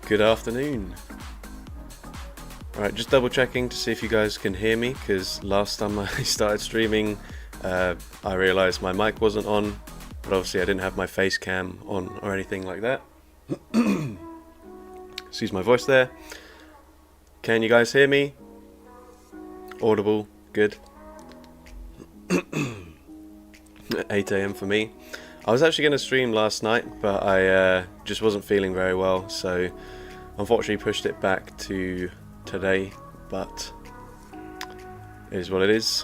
Good afternoon. Alright, just double checking to see if you guys can hear me, because last time I started streaming I realised my mic wasn't on, but obviously I didn't have my face cam on or anything like that. Excuse my voice there. Can you guys hear me? Audible, good. 8 AM for me. I was actually going to stream last night, but I just wasn't feeling very well, so unfortunately pushed it back to today, but it is what it is.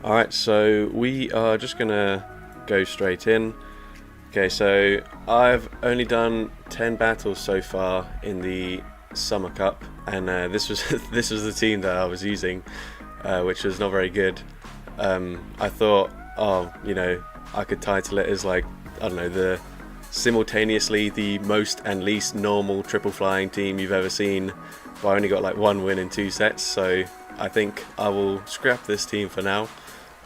Alright, so we are just going to go straight in. Okay, so I've only done 10 battles so far in the Summer Cup, and this was this was the team that I was using, which was not very good. I thought, oh, you know, I could title it as, like, I don't know, the simultaneously the most and least normal triple flying team you've ever seen, but I only got like 1 win in 2 sets, so I think I will scrap this team for now.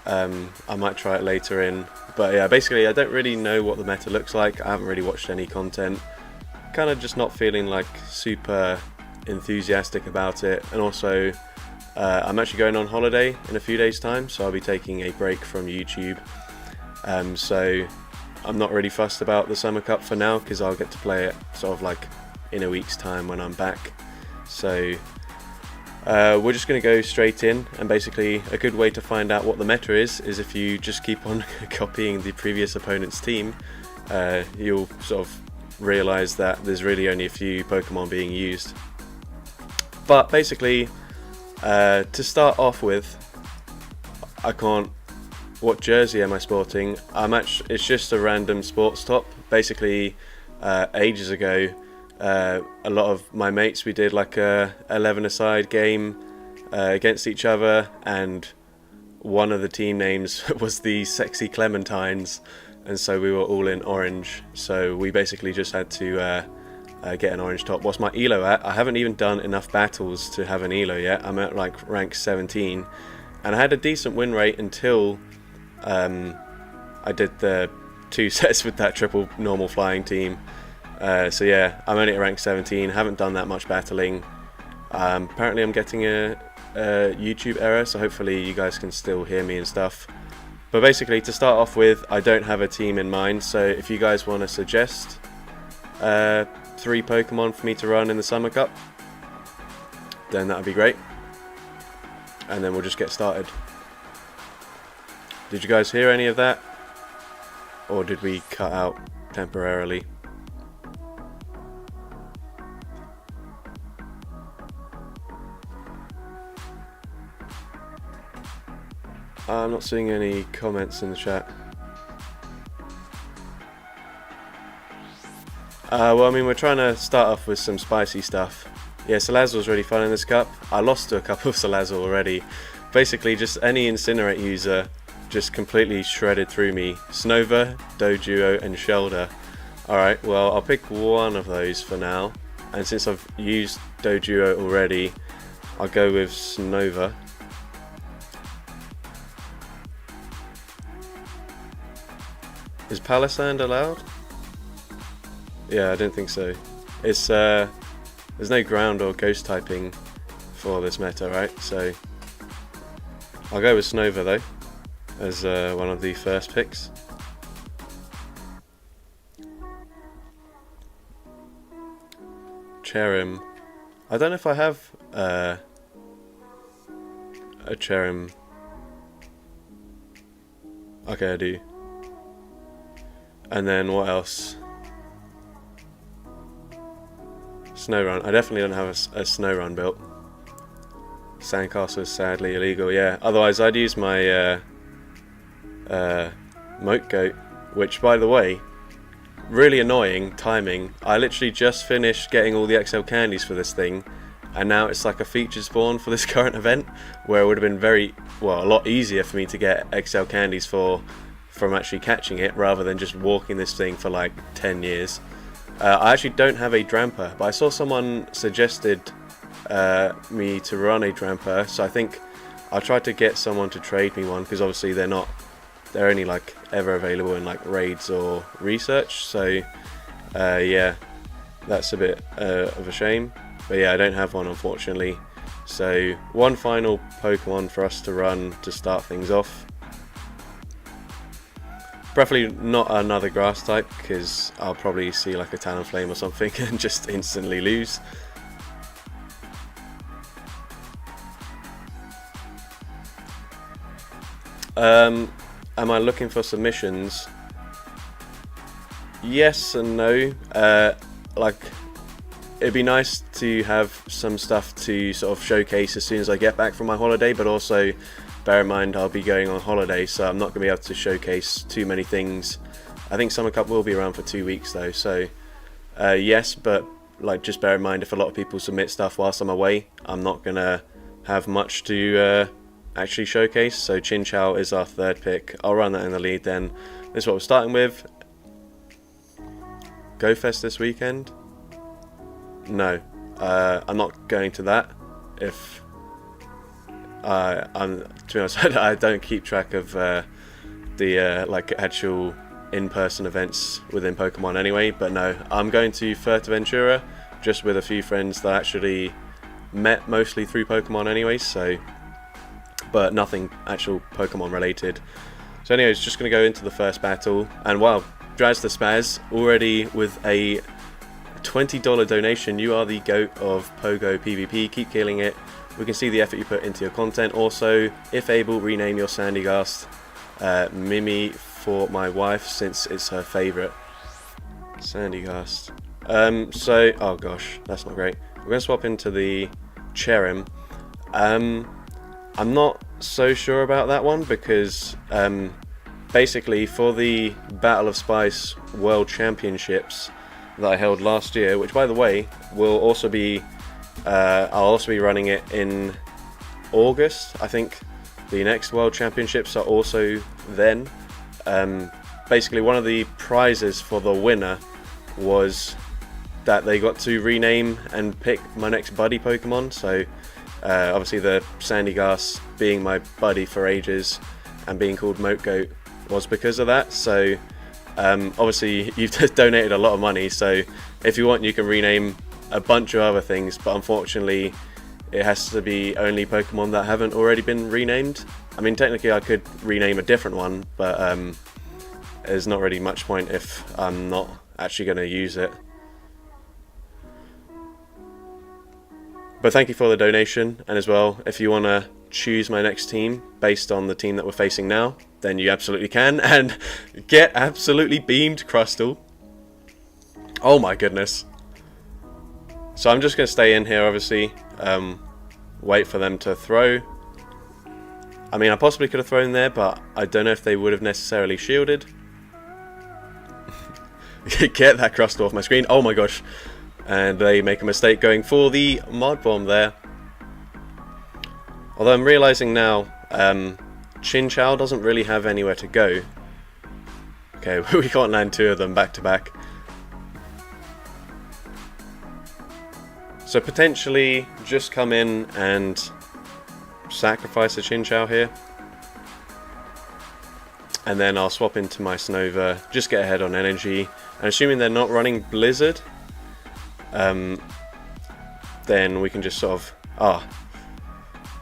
I might try it later in, but yeah, basically I don't really know what the meta looks like. I haven't really watched any content, kind of just not feeling like super enthusiastic about it, and also I'm actually going on holiday in a few days time, so I'll be taking a break from YouTube. So I'm not really fussed about the Summer Cup for now, because I'll get to play it sort of like in a week's time when I'm back. So we're just going to go straight in, and basically a good way to find out what the meta is if you just keep on copying the previous opponent's team. You'll sort of realise that there's really only a few Pokemon being used. But basically, to start off with, what jersey am I sporting? It's just a random sports top. Basically, ages ago, a lot of my mates, we did like a 11-a-side game against each other, and one of the team names was the Sexy Clementines, and so we were all in orange. So we basically just had to get an orange top. What's my elo at? I haven't even done enough battles to have an elo yet. I'm at like rank 17, and I had a decent win rate until I did the 2 sets with that triple normal flying team. So yeah, I'm only at rank 17, haven't done that much battling. Apparently I'm getting a YouTube error, so hopefully you guys can still hear me and stuff. But basically, to start off with, I don't have a team in mind, so if you guys want to suggest 3 Pokemon for me to run in the Summer Cup, then that would be great. And then we'll just get started. Did you guys hear any of that? Or did we cut out temporarily? I'm not seeing any comments in the chat. Well, I mean, we're trying to start off with some spicy stuff. Yeah, Salazzle's really fun in this cup. I lost to a couple of Salazzle already. Basically, just any Incinerate user just completely shredded through me. Snova, Doduo, and Shelder. Alright, well, I'll pick one of those for now. And since I've used Doduo already, I'll go with Snova. Is Palisand allowed? Yeah, I don't think so. It's there's no ground or ghost typing for this meta, right? So I'll go with Snova though as one of the first picks. Cherim. I don't know if I have a Cherim. Okay, I do. And then what else? Snowrun. I definitely don't have a Snowrun built. Sandcastle is sadly illegal, yeah. Otherwise I'd use my Moat Goat, which by the way, really annoying timing. I literally just finished getting all the XL candies for this thing, and now it's like a feature spawn for this current event, where it would have been a lot easier for me to get XL candies from actually catching it, rather than just walking this thing for like 10 years. I actually don't have a Dramper, but I saw someone suggested me to run a Dramper, so I think I'll try to get someone to trade me one, because obviously they're only like ever available in like raids or research, so yeah, that's a bit of a shame. But yeah, I don't have one unfortunately. So one final Pokemon for us to run to start things off. Preferably not another grass type, because I'll probably see like a Talonflame or something and just instantly lose. Am I looking for submissions? Yes and no. Like, it'd be nice to have some stuff to sort of showcase as soon as I get back from my holiday, but also bear in mind I'll be going on holiday, so I'm not going to be able to showcase too many things. I think Summer Cup will be around for 2 weeks though, so yes, but like just bear in mind if a lot of people submit stuff whilst I'm away, I'm not going to have much to actually showcase. So Chinchou is our third pick. I'll run that in the lead then. This is what we're starting with. Go Fest this weekend? No, I'm not going to that. If to be honest, I don't keep track of the like actual in-person events within Pokemon anyway. But no, I'm going to Fuerteventura just with a few friends that I actually met mostly through Pokemon anyways. So, but nothing actual Pokemon related. So anyways, just going to go into the first battle, and wow, Draz the Spaz already with a $20 donation. You are the GOAT of Pogo PvP. Keep killing it. We can see the effort you put into your content. Also, if able, rename your Sandygast Mimi for my wife, since it's her favourite. Sandygast. So, oh gosh, that's not great. We're going to swap into the Cherim. I'm not so sure about that one, because basically for the Battle of Spice World Championships that I held last year, which by the way will also be I'll also be running it in August. I think the next World Championships are also then. Basically one of the prizes for the winner was that they got to rename and pick my next buddy Pokemon. So obviously the Sandygast being my buddy for ages and being called Moat Goat was because of that. So obviously you've donated a lot of money, so if you want you can rename a bunch of other things, but unfortunately it has to be only Pokemon that haven't already been renamed. I mean, technically I could rename a different one, but there's not really much point if I'm not actually going to use it. But thank you for the donation, and as well, if you want to choose my next team based on the team that we're facing now, then you absolutely can, and get absolutely beamed, Crustle. Oh my goodness. So I'm just going to stay in here, obviously, wait for them to throw. I mean, I possibly could have thrown there, but I don't know if they would have necessarily shielded. Get that Crustle off my screen. Oh my gosh. And they make a mistake going for the Mud Bomb there. Although I'm realising now, Chinchou doesn't really have anywhere to go. Okay, we can't land two of them back to back. So potentially just come in and sacrifice a Chinchou here. And then I'll swap into my Snova, just get ahead on energy. And assuming they're not running Blizzard, then we can just sort of...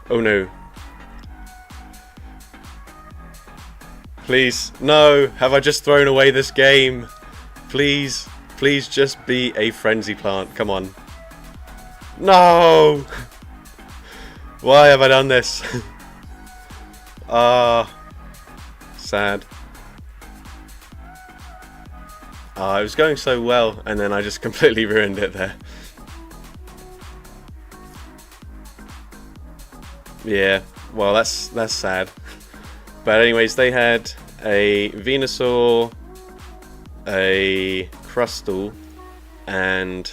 Oh no. Please, no! Have I just thrown away this game? Please, please just be a frenzy plant. Come on. No! Why have I done this? Sad. It was going so well, and then I just completely ruined it there. Yeah, well, that's sad. But anyways, they had a Venusaur, a Crustle, and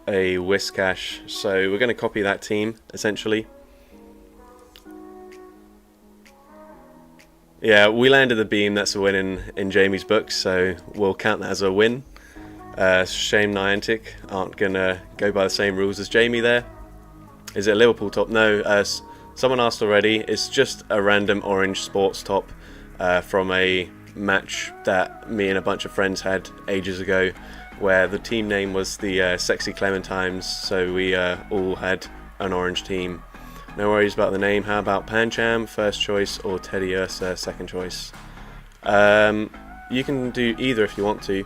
a Whiscash. So we're going to copy that team, essentially. Yeah, we landed the beam. That's a win in Jamie's book, so we'll count that as a win. Shame Niantic aren't going to go by the same rules as Jamie there. Is it a Liverpool top? No, someone asked already. It's just a random orange sports top from a match that me and a bunch of friends had ages ago, where the team name was the Sexy Clementines, so we all had an orange team. No worries about the name. How about Pancham, first choice, or Teddy Ursa, second choice? You can do either if you want to.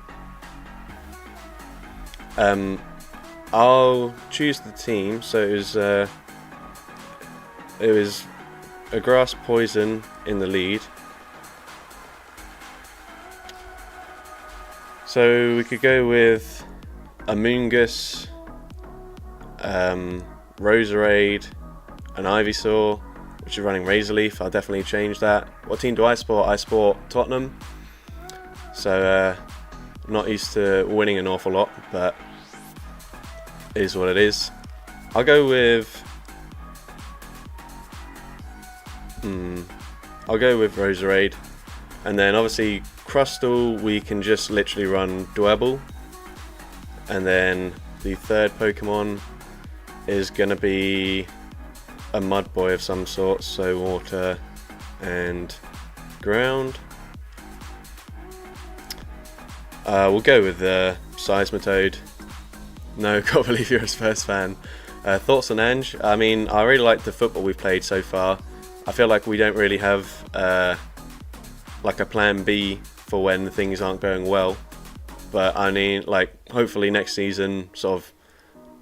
I'll choose the team. So it was a grass poison in the lead. So we could go with Amoonguss, Roserade, an Ivysaur, which is running Razor Leaf. I'll definitely change that. What team do I sport? I sport Tottenham. So not used to winning an awful lot, but it is what it is. I'll go with Roserade, and then obviously Crustle we can just literally run Dwebble, and then the third Pokemon is gonna be a mud boy of some sort, so water and ground. We'll go with the Seismitoad. No, can't believe you're a Spurs fan. Thoughts on Ange? I mean, I really like the football we've played so far. I feel like we don't really have like a plan B for when things aren't going well. But I mean, like, hopefully next season,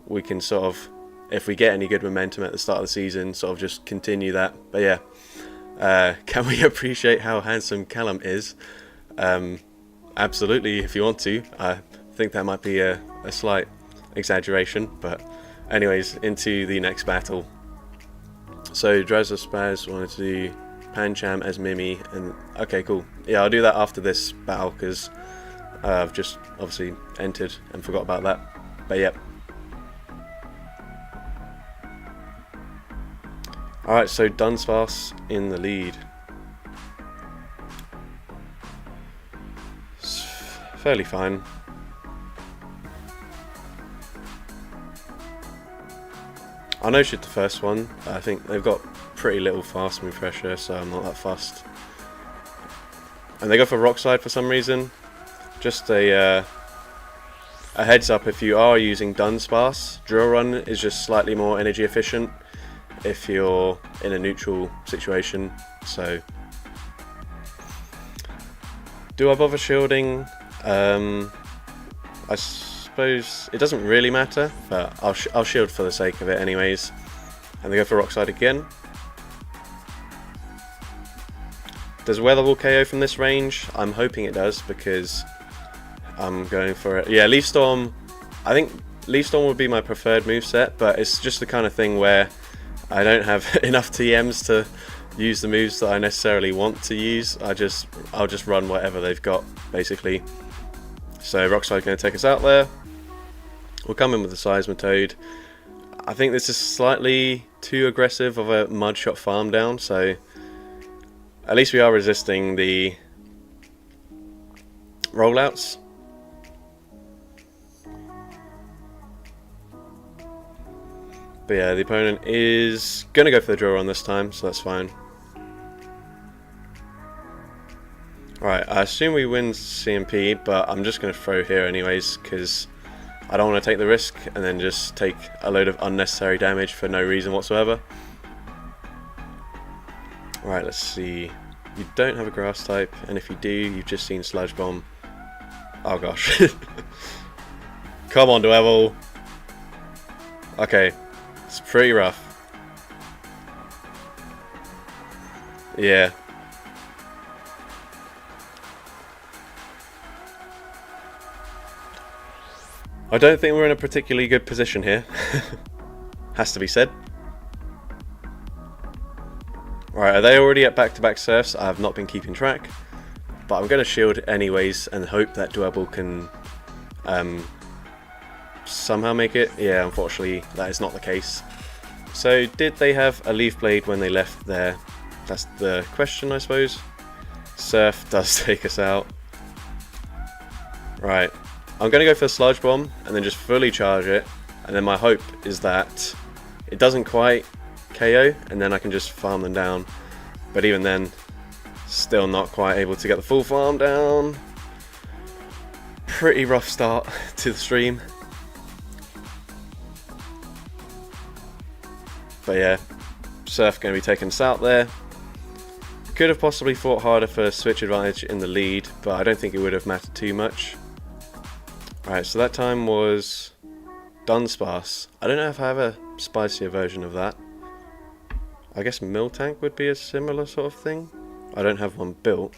we can if we get any good momentum at the start of the season, just continue that. But yeah, can we appreciate how handsome Callum is? Absolutely, if you want to. I think that might be a slight exaggeration, but anyways, into the next battle. So Drosospaz wanted to do Pancham as Mimi, and okay, cool. Yeah, I'll do that after this battle because I've just obviously entered and forgot about that. But yep. Alright, so Dunsparce in the lead. It's fairly fine. I no-shit the first one. I think they've got pretty little fast move pressure, so I'm not that fussed. And they go for Rock Slide for some reason. Just a heads up, if you are using Dunsparce, Drill Run is just slightly more energy efficient if you're in a neutral situation. So, do I bother shielding? I suppose it doesn't really matter, but I'll shield for the sake of it anyways. And they go for Rock Slide again. Does Weather Ball KO from this range? I'm hoping it does because I'm going for it. Yeah, Leaf Storm. I think Leaf Storm would be my preferred moveset, but it's just the kind of thing where I don't have enough TMs to use the moves that I necessarily want to use. I'll just run whatever they've got, basically. So Rock Slide's going to take us out there. We'll come in with the Seismitoad. I think this is slightly too aggressive of a Mud Shot farm down, so at least we are resisting the rollouts. But yeah, the opponent is going to go for the Drill Run this time, so that's fine. Right, I assume we win CMP, but I'm just going to throw here anyways, because I don't want to take the risk and then just take a load of unnecessary damage for no reason whatsoever. Right, let's see. You don't have a grass type, and if you do, you've just seen Sludge Bomb. Oh gosh. Come on, Dwebble. Okay, it's pretty rough. Yeah. I don't think we're in a particularly good position here. Has to be said. Right, are they already at back-to-back surfs? I have not been keeping track. But I'm going to shield anyways and hope that Dwebble can somehow make it. Yeah, unfortunately that is not the case. So did they have a Leaf Blade when they left there? That's the question, I suppose. Surf does take us out. Right, I'm going to go for Sludge Bomb and then just fully charge it. And then my hope is that it doesn't quite KO and then I can just farm them down. But even then, still not quite able to get the full farm down. Pretty rough start to the stream. But yeah, Surf going to be taking us out there. Could have possibly fought harder for switch advantage in the lead, but I don't think it would have mattered too much. Alright, so that time was Dunsparce. I don't know if I have a spicier version of that. I guess Miltank would be a similar sort of thing. I don't have one built,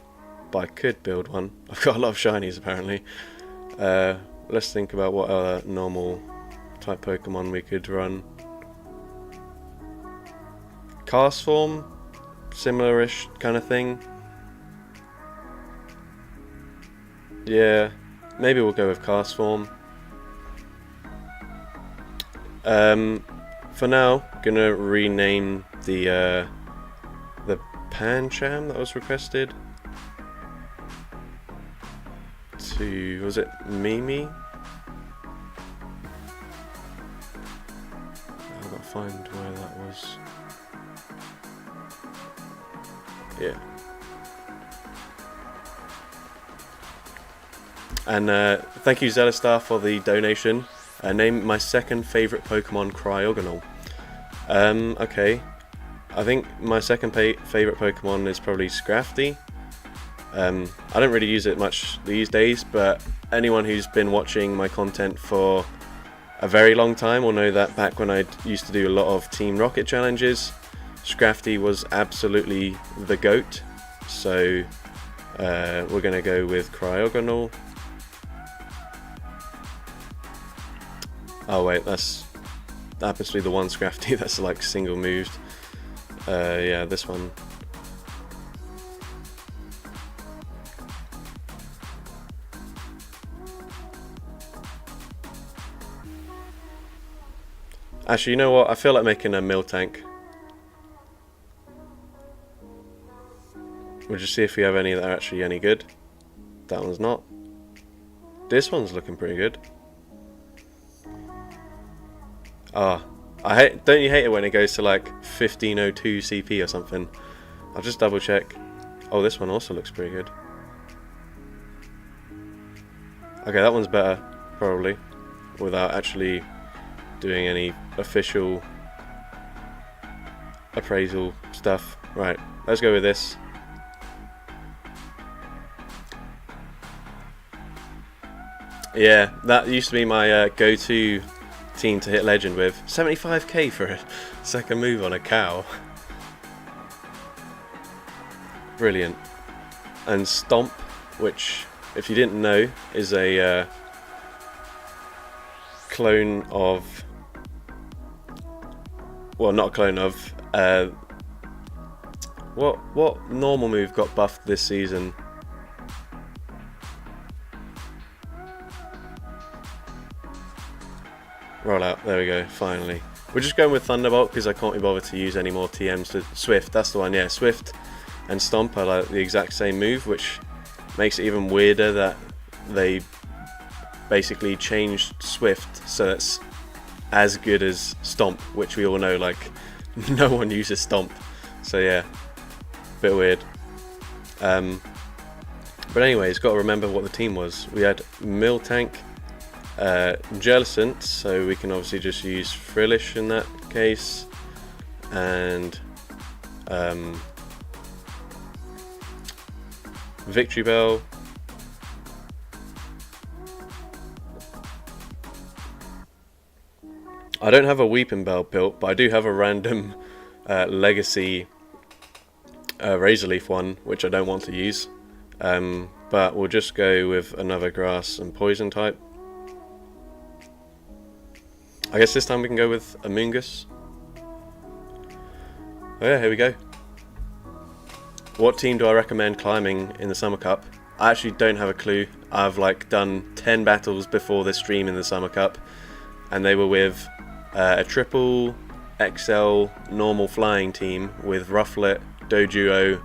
but I could build one. I've got a lot of shinies apparently. Let's think about what other normal type Pokemon we could run. Cast Form, similar-ish kind of thing. Yeah, maybe we'll go with Cast Form. For now, gonna rename the Pancham that was requested to, was it Mimi? I've got to find where that was. Yeah. And thank you Zelastar for the donation. Name my second favourite Pokemon Cryogonal. Okay. I think my second favourite Pokemon is probably Scrafty. I don't really use it much these days, but anyone who's been watching my content for a very long time will know that back when I used to do a lot of Team Rocket challenges, Scrafty was absolutely the GOAT. So we're going to go with Cryogonal. Oh wait, that happens to be the one Scrafty that's like single moved. Yeah, this one. Actually, you know what? I feel like making a Miltank. We'll just see if we have any that are actually any good. That one's not. This one's looking pretty good. Ah, don't you hate it when it goes to like 1502 CP or something? I'll just double check. Oh, this one also looks pretty good. Okay, that one's better, probably, without actually doing any official appraisal stuff. Right, let's go with this. Yeah, that used to be my go-to team to hit legend with. 75k for a second move on a cow. Brilliant. And Stomp, which, if you didn't know, is a clone of... Well, not a clone of... What normal move got buffed this season? Roll out, there we go, finally. We're just going with Thunderbolt because I can't be bothered to use any more TMs to Swift. That's the one, yeah. Swift and Stomp are like the exact same move, which makes it even weirder that they basically changed Swift so it's as good as Stomp, which we all know, like, no one uses Stomp. So yeah, bit weird. But anyways, got to remember what the team was. We had Miltank, Jellicent, so we can obviously just use Frillish in that case, and Victory Bell. I don't have a Weeping Bell built, but I do have a random Legacy Razor Leaf one, which I don't want to use. But we'll just go with another Grass and Poison type. I guess this time we can go with a Moongus. Oh yeah, here we go. What team do I recommend climbing in the Summer Cup? I actually don't have a clue. I've like done 10 battles before this stream in the Summer Cup, and they were with a triple XL normal flying team with Rufflet, Doduo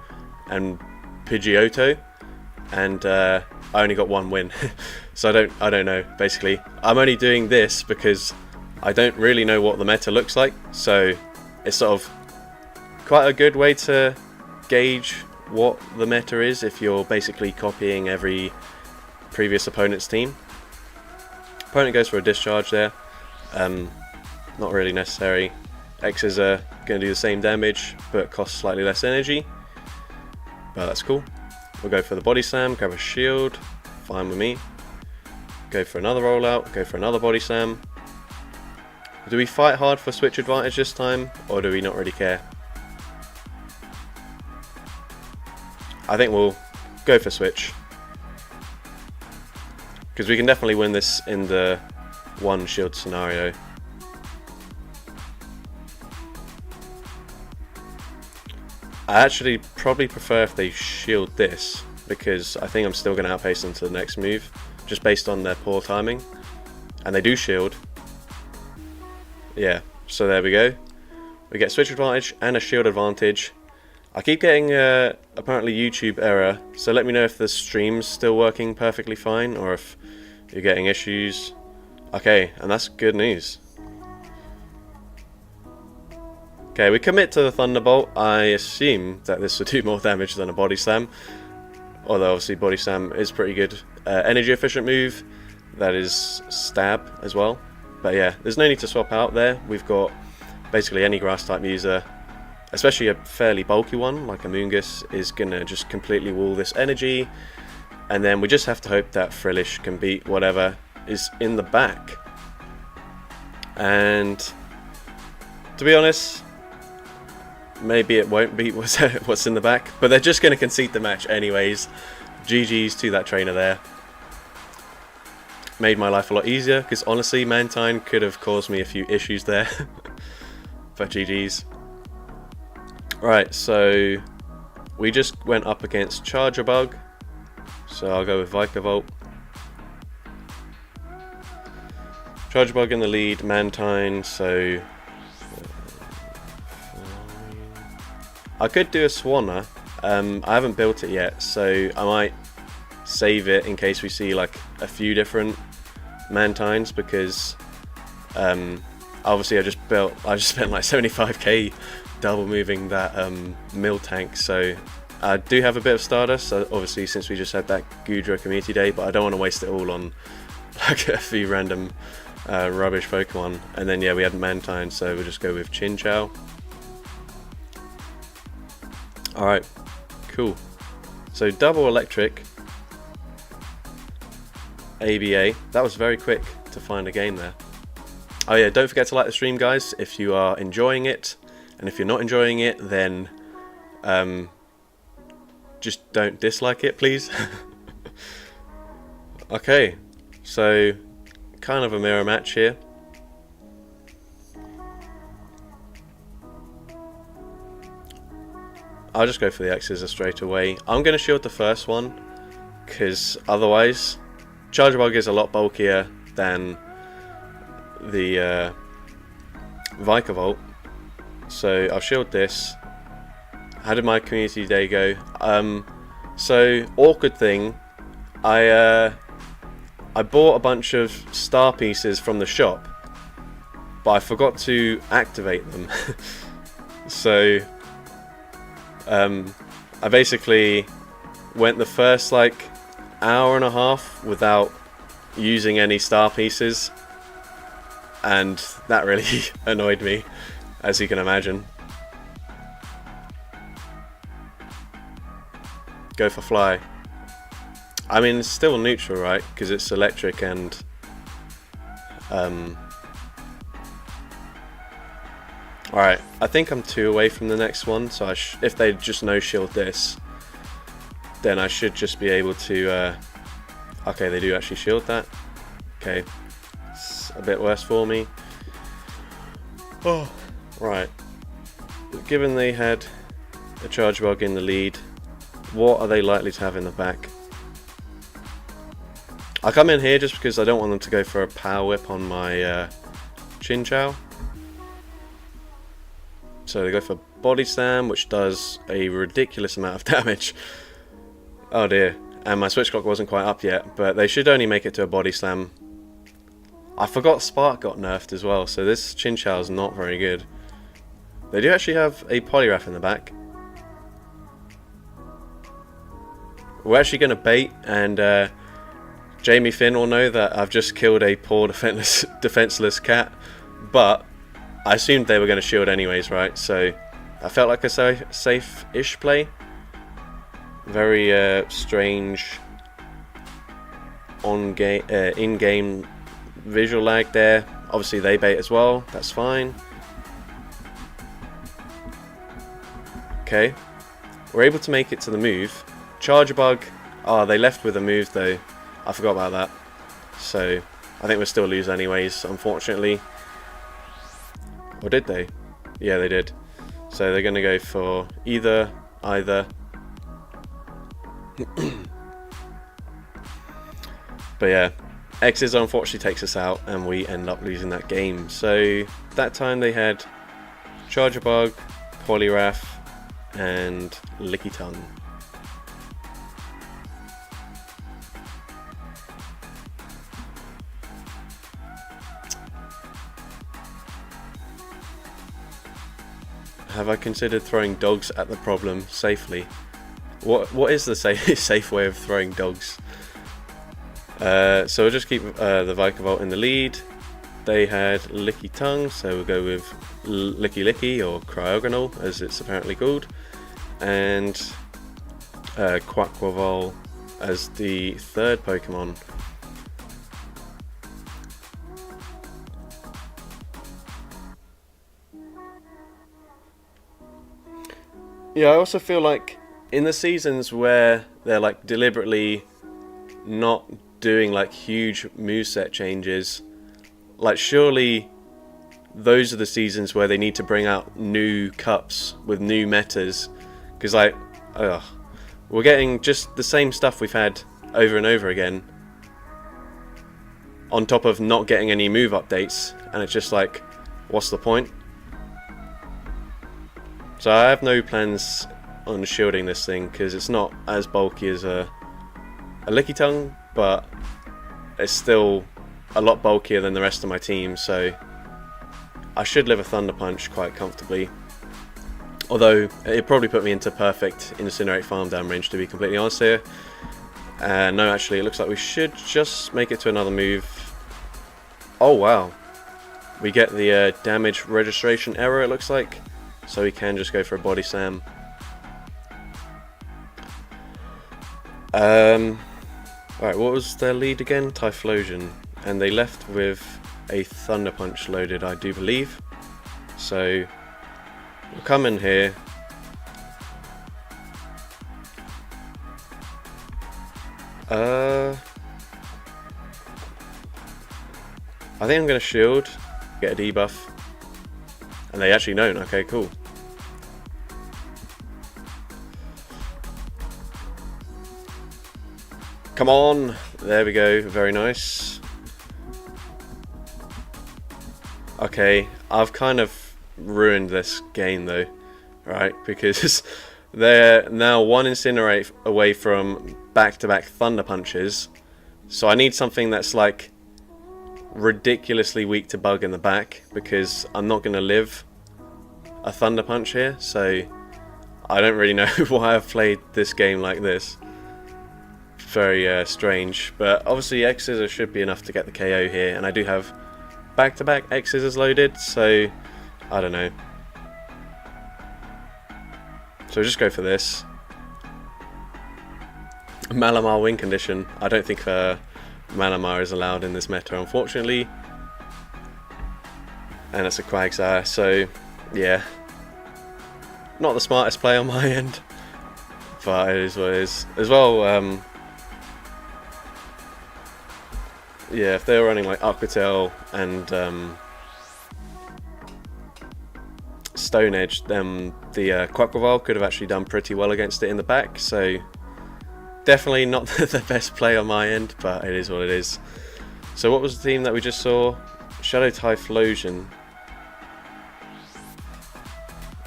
and Pidgeotto, and I only got one win. So I don't know, basically. I'm only doing this because I don't really know what the meta looks like, so it's sort of quite a good way to gauge what the meta is if you're basically copying every previous opponent's team. Opponent goes for a discharge there. Not really necessary. X's are going to do the same damage but cost slightly less energy, but that's cool. We'll go for the body slam, grab a shield, fine with me. Go for another rollout, go for another body slam. Do we fight hard for switch advantage this time, or do we not really care? I think we'll go for switch, because we can definitely win this in the one shield scenario. I actually probably prefer if they shield this, because I think I'm still going to outpace them to the next move, just based on their poor timing. And they do shield. Yeah, so there we go. We get switch advantage and a shield advantage. I keep getting apparently YouTube error, so let me know if the stream's still working perfectly fine or if you're getting issues. Okay, and that's good news. Okay, we commit to the Thunderbolt. I assume that this will do more damage than a Body Slam, although obviously Body Slam is pretty good. Energy efficient move, that is stab as well. But yeah, there's no need to swap out there. We've got basically any grass type user, especially a fairly bulky one like a Moongus, is gonna just completely wall this energy, and then we just have to hope that Frillish can beat whatever is in the back. And to be honest, maybe it won't beat what's in the back, but they're just gonna concede the match anyways. GG's to that trainer there. Made my life a lot easier, because honestly Mantine could have caused me a few issues there. But GG's. Right, so we just went up against Charger Bug, so I'll go with Vikavolt. Charger Bug in the lead, Mantine, so I could do a Swanna. I haven't built it yet, so I might save it in case we see like a few different Mantines, because obviously I just spent like 75k double moving that Miltank, so I do have a bit of Stardust, so obviously since we just had that Goodra community day, but I don't want to waste it all on like a few random rubbish Pokemon. And then yeah, we had Mantine, so we'll just go with Chinchou. Alright, cool. So double electric, ABA. That was very quick to find a game there. Oh yeah, don't forget to like the stream, guys, if you are enjoying it. And if you're not enjoying it, then just don't dislike it, please. Okay, so kind of a mirror match here. I'll just go for the X-Scissor straight away. I'm going to shield the first one, because otherwise Charger Bug is a lot bulkier than the Vikavolt. So I'll shield this. How did my community day go? So awkward thing, I bought a bunch of star pieces from the shop, but I forgot to activate them. So I basically went the first like hour and a half without using any star pieces, and that really annoyed me, as you can imagine. Go for fly. I mean, it's still neutral, right? Because it's electric and... Alright, I think I'm 2 away from the next one, so if they just no-shield this, then I should just be able to... okay, they do actually shield that. Okay, it's a bit worse for me. Oh, right. Given they had a charge bug in the lead, what are they likely to have in the back? I come in here just because I don't want them to go for a power whip on my Chin Chow. So they go for body slam, which does a ridiculous amount of damage. Oh dear. And my switch clock wasn't quite up yet, but they should only make it to a body slam. I forgot Spark got nerfed as well, so this Chin Chow is not very good. They do actually have a Polyrath in the back. We're actually going to bait, and Jamie Finn will know that I've just killed a poor defenseless cat, but I assumed they were going to shield anyways, right? So I felt like a safe-ish play. Very strange in-game visual lag there. Obviously they bait as well, that's fine. Okay, we're able to make it to the move. Charger bug, oh, they left with a move though. I forgot about that. So I think we'll still lose anyways, unfortunately. Or did they? Yeah, they did. So they're going to go for either. But yeah, X's unfortunately takes us out and we end up losing that game. So that time they had Charger Bug, Polyrath and Licky Tongue. Have I considered throwing dogs at the problem safely? What is the safe way of throwing dogs? So we'll just keep the Vikavolt in the lead. They had Licky Tongue, so we'll go with Licky Licky, or Cryogonal as it's apparently called, and Quaquaval as the third Pokemon. Yeah, I also feel like in the seasons where they're like deliberately not doing like huge moveset changes, like surely those are the seasons where they need to bring out new cups with new metas, because like we're getting just the same stuff we've had over and over again on top of not getting any move updates, and it's just like, what's the point? So I have no plans on shielding this thing because it's not as bulky as a Licky Tongue, but it's still a lot bulkier than the rest of my team, so I should live a Thunder Punch quite comfortably. Although it probably put me into perfect Incinerate farm down range, to be completely honest here. No, actually, it looks like we should just make it to another move. Oh wow, we get the damage registration error, it looks like. So we can just go for a body slam. Alright, what was their lead again? Typhlosion. And they left with a Thunder Punch loaded, I do believe. So we'll come in here. I think I'm going to shield, get a debuff. And they actually don't. Okay, cool. Come on. There we go. Very nice. Okay, I've kind of ruined this game though, right? Because they're now one Incinerate away from back-to-back Thunder Punches. So I need something that's like ridiculously weak to bug in the back, because I'm not going to live a Thunder Punch here, so I don't really know why I've played this game like this. Very strange, but obviously X Scissors should be enough to get the KO here, and I do have back-to-back X Scissors loaded, so I don't know. So we'll just go for this. Malamar win condition. I don't think Malamar is allowed in this meta, unfortunately. And it's a Quagsire, so yeah. Not the smartest play on my end, but it is what it is. As well, yeah, if they were running like Aquatail and Stone Edge, then the Quaquaval could have actually done pretty well against it in the back, so definitely not the best play on my end, but it is what it is. So what was the team that we just saw? Shadow Typhlosion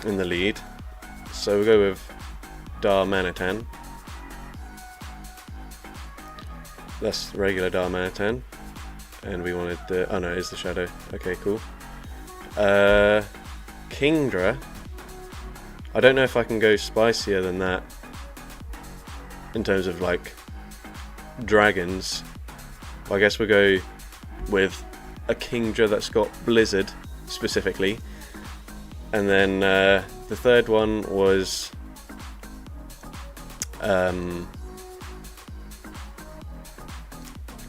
in the lead. So we'll go with Darmanitan. That's regular Darmanitan. And we wanted the... oh no, it is the Shadow. Okay, cool. Kingdra. I don't know if I can go spicier than that in terms of like dragons. I guess we'll go with a Kingdra that's got Blizzard specifically. And then the third one was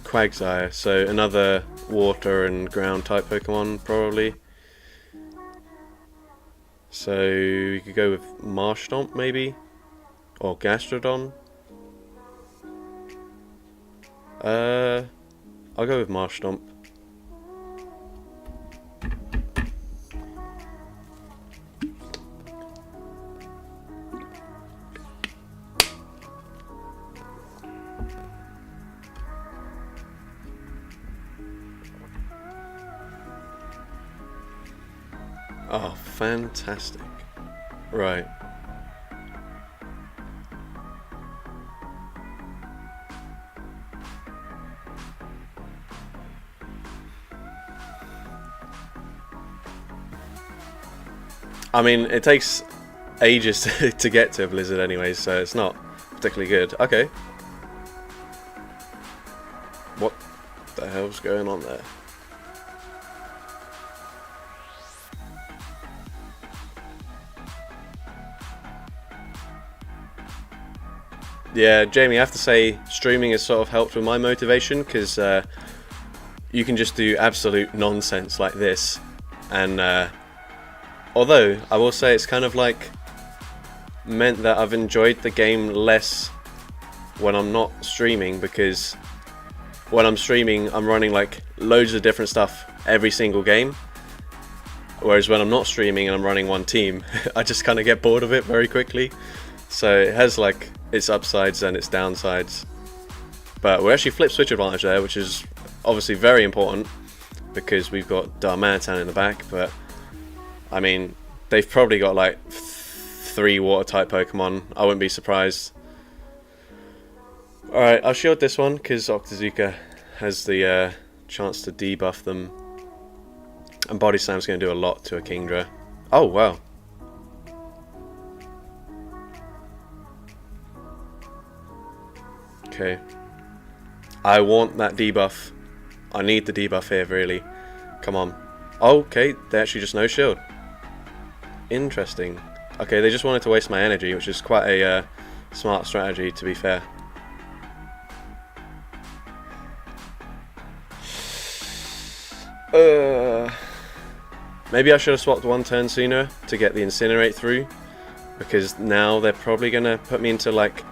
Quagsire, so another water and ground type Pokemon probably. So we could go with Marshtomp maybe, or Gastrodon. I'll go with Marshtomp. Oh, fantastic. Right. I mean, it takes ages to get to a Blizzard anyways, so it's not particularly good. Okay. What the hell's going on there? Yeah, Jamie, I have to say, streaming has sort of helped with my motivation, because you can just do absolute nonsense like this, and although I will say it's kind of like meant that I've enjoyed the game less when I'm not streaming, because when I'm streaming I'm running like loads of different stuff every single game, whereas when I'm not streaming and I'm running one team, I just kind of get bored of it very quickly. So it has like its upsides and its downsides, but we're actually flip switch advantage there, which is obviously very important because we've got Darmanitan in the back. But I mean, they've probably got like 3 water type Pokemon. I wouldn't be surprised. Alright, I'll shield this one because Octazooka has the chance to debuff them, and Body Slam's going to do a lot to a Kingdra. Oh wow. Okay, I want that debuff. I need the debuff here, really. Come on. Okay, they actually just no shield. Interesting. Okay, they just wanted to waste my energy, which is quite a smart strategy, to be fair. Maybe I should have swapped one turn sooner to get the Incinerate through, because now they're probably going to put me into like...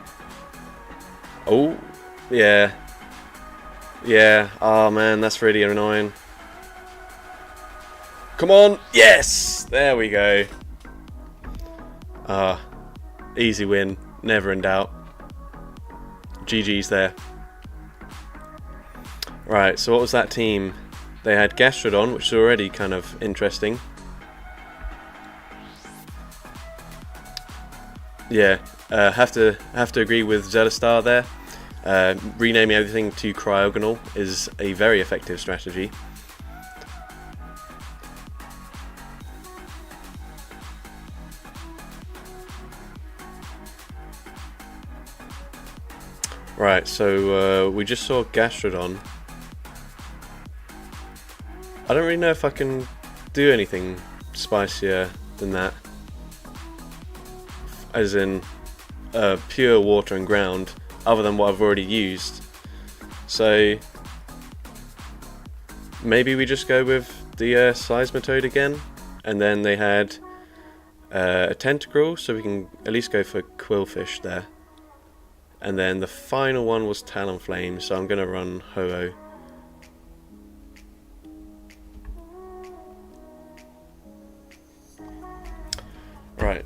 Oh, yeah. Yeah, oh man, that's really annoying. Come on, yes! There we go. Easy win, never in doubt. GG's there. Right, so what was that team? They had Gastrodon, which is already kind of interesting. Yeah, have to agree with Zetastar there. Renaming everything to Cryogonal is a very effective strategy. Right, so we just saw Gastrodon. I don't really know if I can do anything spicier than that. As in pure water and ground. other than what I've already used. So maybe we just go with the Seismitoad again, and then they had a Tentacruel, so we can at least go for Quillfish there. And then the final one was Talonflame, so I'm going to run Ho-Oh. Right.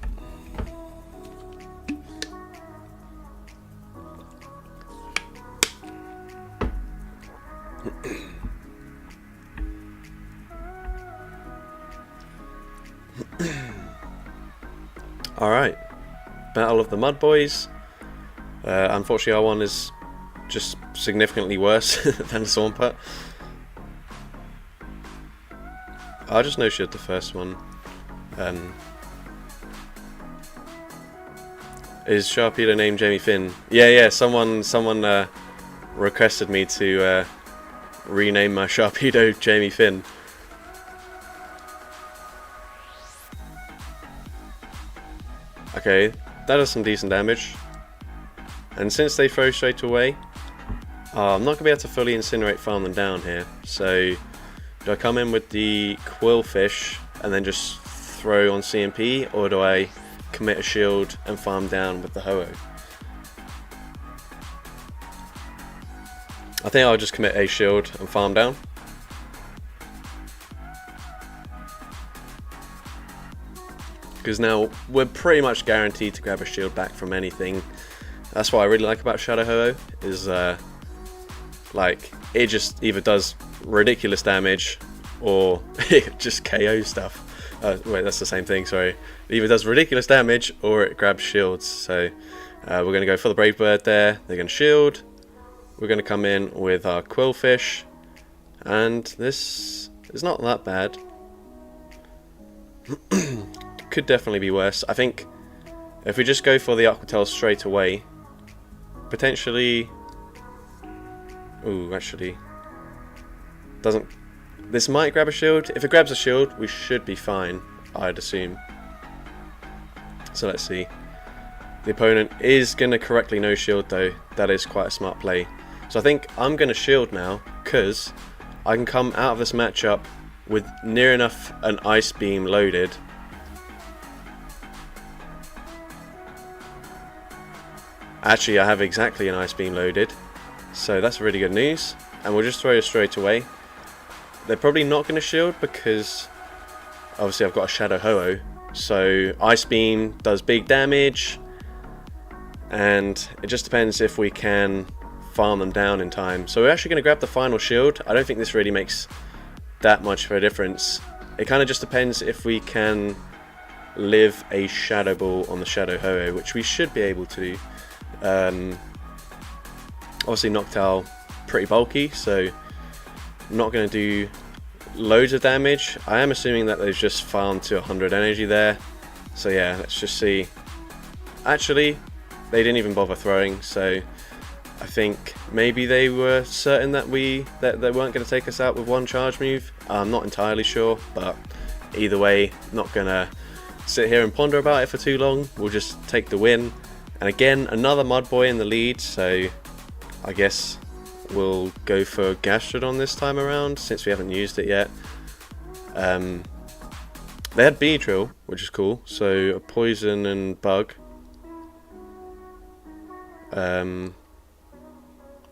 Alright, Battle of the Mud Boys. Unfortunately our one is just significantly worse than Swampert. I'll just no-shield the first one. Is Sharpedo named Jamie Finn? Yeah, someone requested me to rename my Sharpedo Jamie Finn. Okay, that does some decent damage. And since they throw straight away, I'm not going to be able to fully Incinerate farm them down here. So, do I come in with the Quillfish and then just throw on CMP, or do I commit a shield and farm down with the Ho-Oh? I think I'll just commit a shield and farm down. Because now we're pretty much guaranteed to grab a shield back from anything. That's what I really like about Shadow Ho-Oh, is like, it just either does ridiculous damage or it just KO stuff. Wait, that's the same thing, sorry. It either does ridiculous damage or it grabs shields. So we're going to go for the Brave Bird there. They're going to shield. We're going to come in with our Quillfish. And this is not that bad. Could definitely be worse. I think if we just go for the Aqua Tail straight away, potentially... Ooh, actually... Doesn't... This might grab a shield. If it grabs a shield, we should be fine, I'd assume. So let's see. The opponent is going to correctly no shield though. That is quite a smart play. So I think I'm going to shield now, because I can come out of this matchup with near enough an Ice Beam loaded. Actually, I have exactly an Ice Beam loaded, so that's really good news. And we'll just throw it straight away. They're probably not going to shield because obviously I've got a Shadow Ho-Oh, so Ice Beam does big damage, and it just depends if we can farm them down in time. So we're actually going to grab the final shield. I don't think this really makes that much of a difference. It kind of just depends if we can live a Shadow Ball on the Shadow Ho-Oh, which we should be able to. Obviously Noctowl pretty bulky, so I'm not going to do loads of damage. I am assuming that they've just farmed to 100 energy there. So yeah, let's just see. Actually, they didn't even bother throwing, so I think maybe they were certain that they weren't going to take us out with one charge move. I'm not entirely sure, but either way, not going to sit here and ponder about it for too long. We'll just take the win. And again, another Mud Boy in the lead, so I guess we'll go for Gastrodon this time around, since we haven't used it yet. They had Beedrill, which is cool, so a Poison and Bug.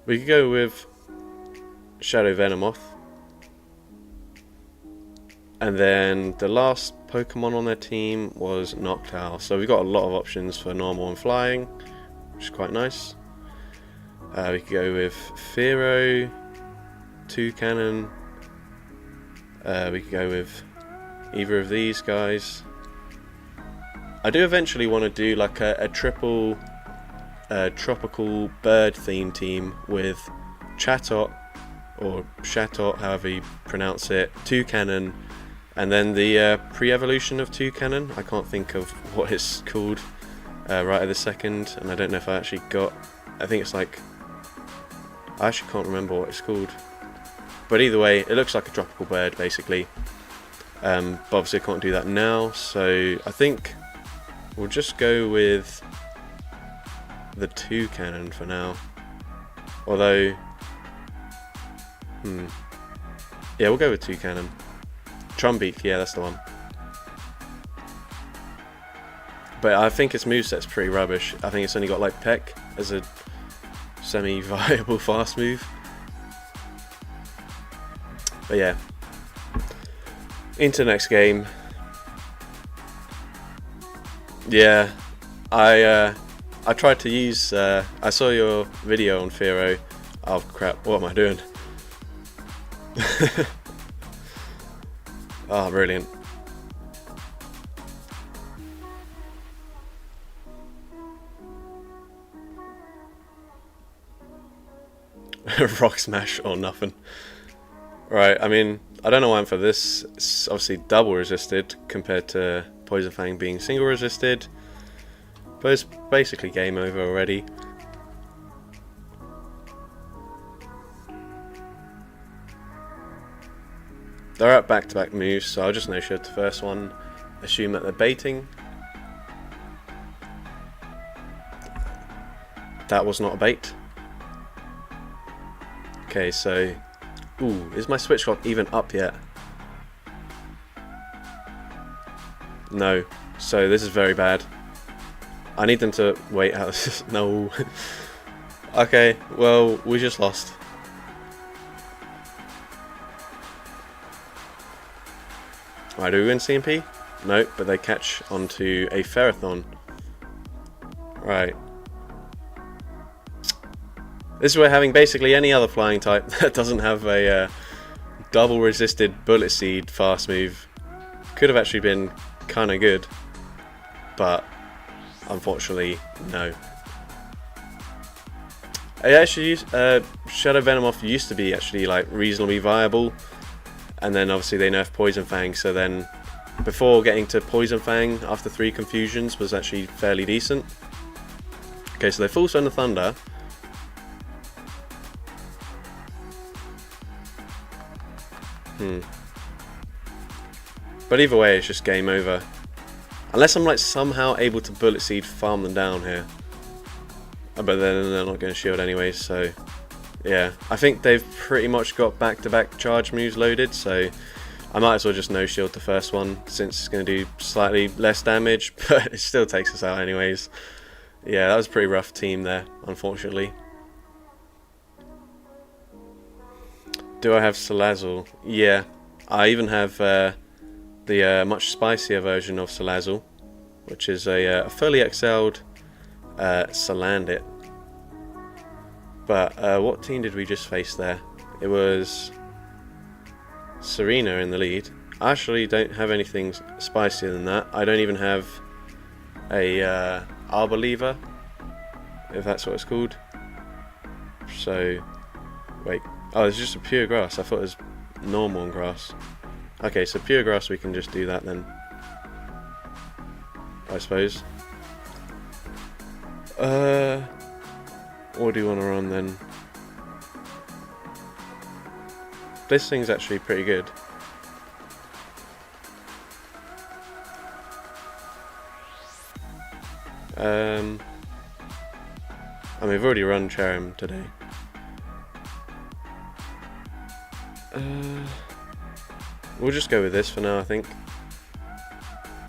We could go with Shadow Venomoth. And then the last Pokemon on their team was Noctowl. So we've got a lot of options for normal and flying, which is quite nice. We could go with Fearow, Toucannon. We could go with either of these guys. I do eventually want to do like a triple tropical bird theme team with Chatot, or Chatot, however you pronounce it, Toucannon, and then the pre-evolution of Toucannon. I can't think of what it's called right at this second, and I don't know if I actually got... I think it's like... I actually can't remember what it's called. But either way, it looks like a tropical bird, basically. But obviously I can't do that now, so I think we'll just go with the 2 cannon for now. Although, yeah, we'll go with 2 cannon. Trumbeak, yeah, that's the one. But I think its moveset's pretty rubbish. I think it's only got like Peck as a semi-viable fast move. But yeah, into next game. Yeah, I tried to use. I saw your video on Firo. Oh crap! What am I doing? Oh, brilliant! Rock smash or nothing. Right, I mean, I don't know why I'm for this. It's obviously double resisted compared to Poison Fang being single resisted. But it's basically game over already. They're at back-to-back moves, so I'll just no-shield the first one. Assume that they're baiting. That was not a bait. Okay, so... Ooh, is my switch clock even up yet? No. So this is very bad. I need them to wait out. No. Okay, well, we just lost. Alright, do we win CMP? No, but they catch onto a Ferrothorn. Right. This is where having basically any other flying type that doesn't have a double resisted Bullet Seed fast move could have actually been kind of good, but unfortunately, no. I actually used, Shadow Venomoth used to be actually like reasonably viable, and then obviously they nerfed Poison Fang, so then before getting to Poison Fang after 3 confusions was actually fairly decent. Okay, so they full Thunder Thunder. But either way, it's just game over. Unless I'm like somehow able to Bullet Seed farm them down here. But then they're not going to shield anyways, so yeah. I think they've pretty much got back-to-back charge moves loaded, so I might as well just no-shield the first one, since it's going to do slightly less damage, but it still takes us out anyways. Yeah, that was a pretty rough team there, unfortunately. Do I have Salazzle? Yeah, I even have the much spicier version of Salazzle, which is a fully excelled Salandit. But what team did we just face there? It was Serena in the lead. I actually don't have anything spicier than that. I don't even have a Arbor, if that's what it's called. So, wait. Oh, it's just a pure grass. I thought it was normal grass. Okay, so pure grass, we can just do that then, I suppose. What do you want to run then? This thing's actually pretty good. I mean, we've already run Cherim today. We'll just go with this for now, I think.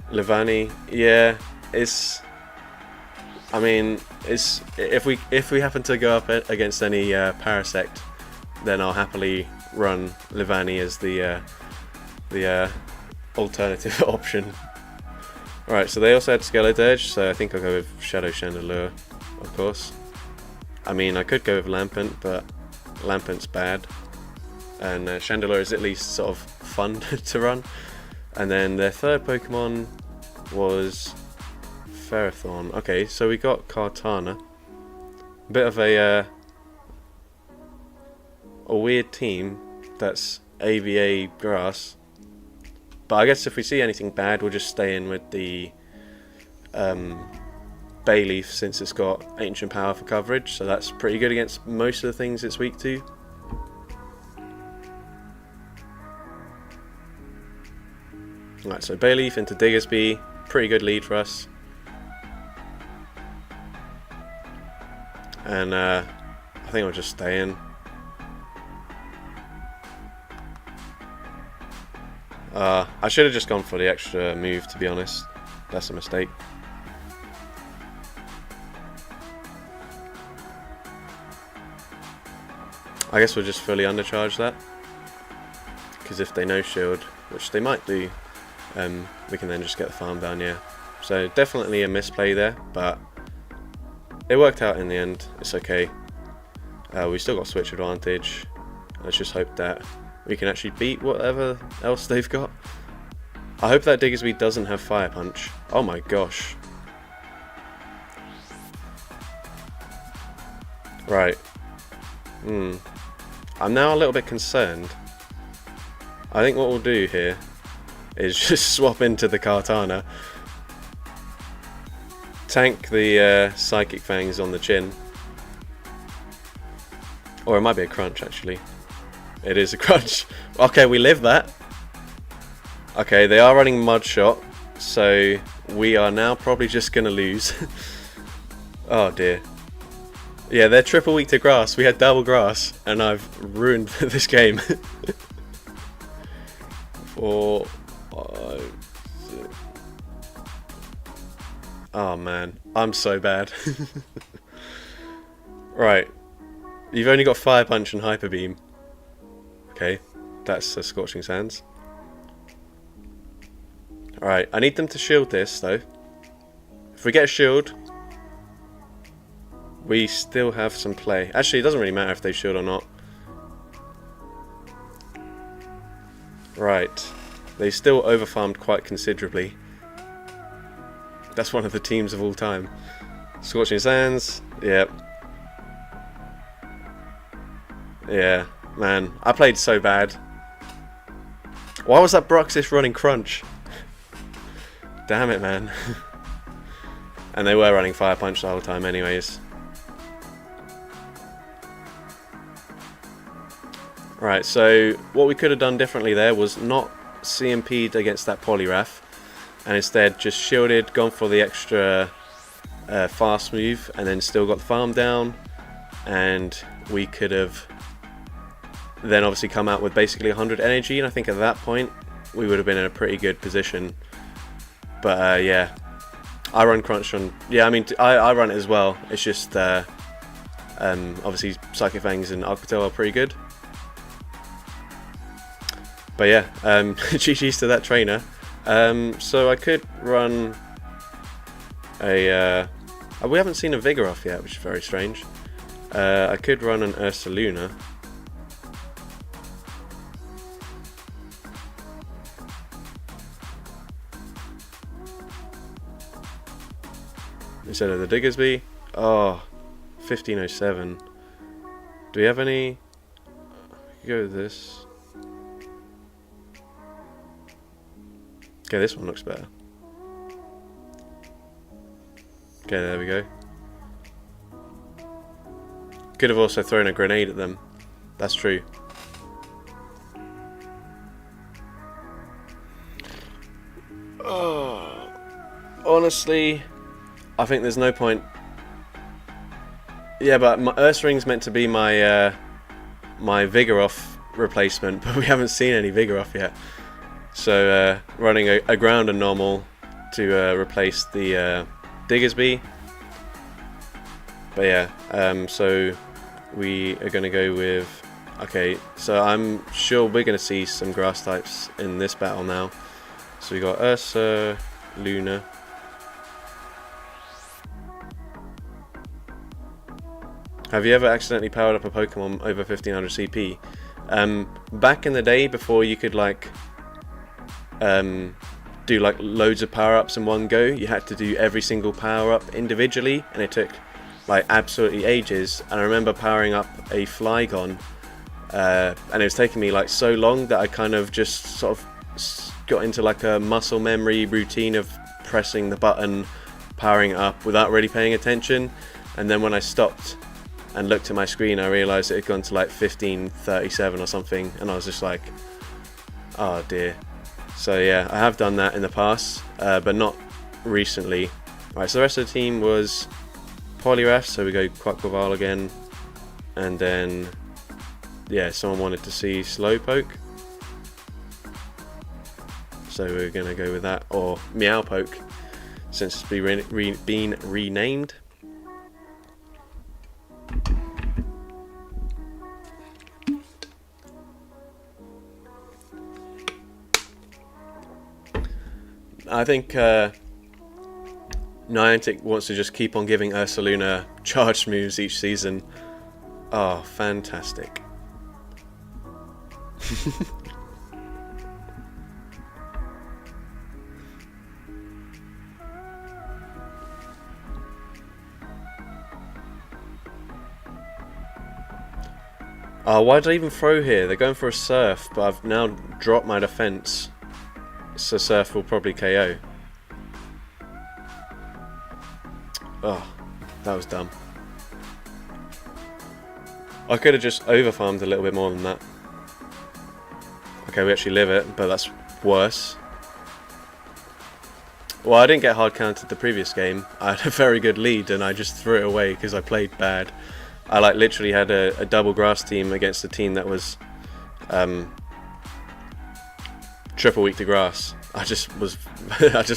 Levani, yeah, it's. I mean, it's if we happen to go up against any Parasect, then I'll happily run Levani as the alternative option. Alright, so they also had Skeledirge, so I think I'll go with Shadow Chandelure, of course. I mean, I could go with Lampent, but Lampent's bad. And Chandelure is at least sort of fun to run. And then their third Pokemon was Ferrothorn. Okay, so we got Kartana. A bit of a weird team that's AVA grass. But I guess if we see anything bad, we'll just stay in with the Bayleaf, since it's got Ancient Power for coverage. So that's pretty good against most of the things it's weak to. Right, so Bayleaf into Diggersby, pretty good lead for us. and I think I'll just stay in. I should have just gone for the extra move, to be honest. That's a mistake. I guess we'll just fully undercharge that, because if they no shield, which they might do, we can then just get the farm down, yeah. So definitely a misplay there, but it worked out in the end. It's okay. We still got switch advantage. Let's just hope that we can actually beat whatever else they've got. I hope that Diggersby doesn't have Fire Punch. Oh my gosh. Right. I'm now a little bit concerned. I think what we'll do here is just swap into the Kartana. Tank the Psychic Fangs on the chin. Or it might be a crunch, actually. It is a crunch. Okay, we live that. Okay, they are running Mud Shot, so we are now probably just going to lose. Oh dear. Yeah, they're triple weak to grass. We had double grass, and I've ruined this game. 4, 5, 6. Oh man, I'm so bad. Right, you've only got Fire Punch and Hyper Beam. Okay, that's a Scorching Sands. Alright, I need them to shield this though. If we get a shield, we still have some play. Actually, it doesn't really matter if they shield or not. Right, they still overfarmed quite considerably. That's one of the teams of all time. Scorching Sands, yep. Yeah, man, I played so bad. Why was that Bruxis running Crunch? Damn it, man. And they were running Fire Punch the whole time anyways. Right, so what we could have done differently there was not CMP'd against that Poliwrath, and instead just shielded, gone for the extra fast move, and then still got the farm down, and we could have then obviously come out with basically 100 energy, and I think at that point we would have been in a pretty good position. But yeah, I run Crunch on, yeah, I mean I run it as well, it's just obviously Psychic Fangs and Aquatel are pretty good. But yeah, GG's to that trainer. So I could run a... we haven't seen a Vigoroth yet, which is very strange. I could run an Ursaluna. Instead of the Diggersby. Oh, 1507. Do we have any... We could go with this. Okay, this one looks better. Okay, there we go. Could have also thrown a grenade at them. That's true. Oh, honestly, I think there's no point. Yeah, but my Ursaring's meant to be my my Vigoroth replacement, but we haven't seen any Vigoroth yet. So running a ground and normal to replace the Diggersby. But yeah, so we are going to go with... Okay, so I'm sure we're going to see some grass types in this battle now. So we got Ursa, Luna. Have you ever accidentally powered up a Pokemon over 1500 CP? Back in the day, before you could like do like loads of power-ups in one go, you had to do every single power-up individually, and it took like absolutely ages. And I remember powering up a Flygon, and it was taking me like so long that I kind of just sort of got into like a muscle memory routine of pressing the button, powering it up without really paying attention. And then when I stopped and looked at my screen, I realised it had gone to like 1537 or something, and I was just like, oh dear. So yeah, I have done that in the past, but not recently. Right, so the rest of the team was Polyrath, so we go Quackleval again, and then yeah, someone wanted to see Slowpoke, so we're gonna go with that, or Meowpoke, since it's been renamed. I think Niantic wants to just keep on giving Ursaluna charge moves each season. Oh, fantastic. Why did I even throw here? They're going for a Surf, but I've now dropped my defense, so Surf will probably KO. Oh, that was dumb. I could have just overfarmed a little bit more than that. Okay, we actually live it, but that's worse. Well, I didn't get hard counted the previous game. I had a very good lead and I just threw it away because I played bad. I like literally had a double grass team against a team that was triple weak to grass. I just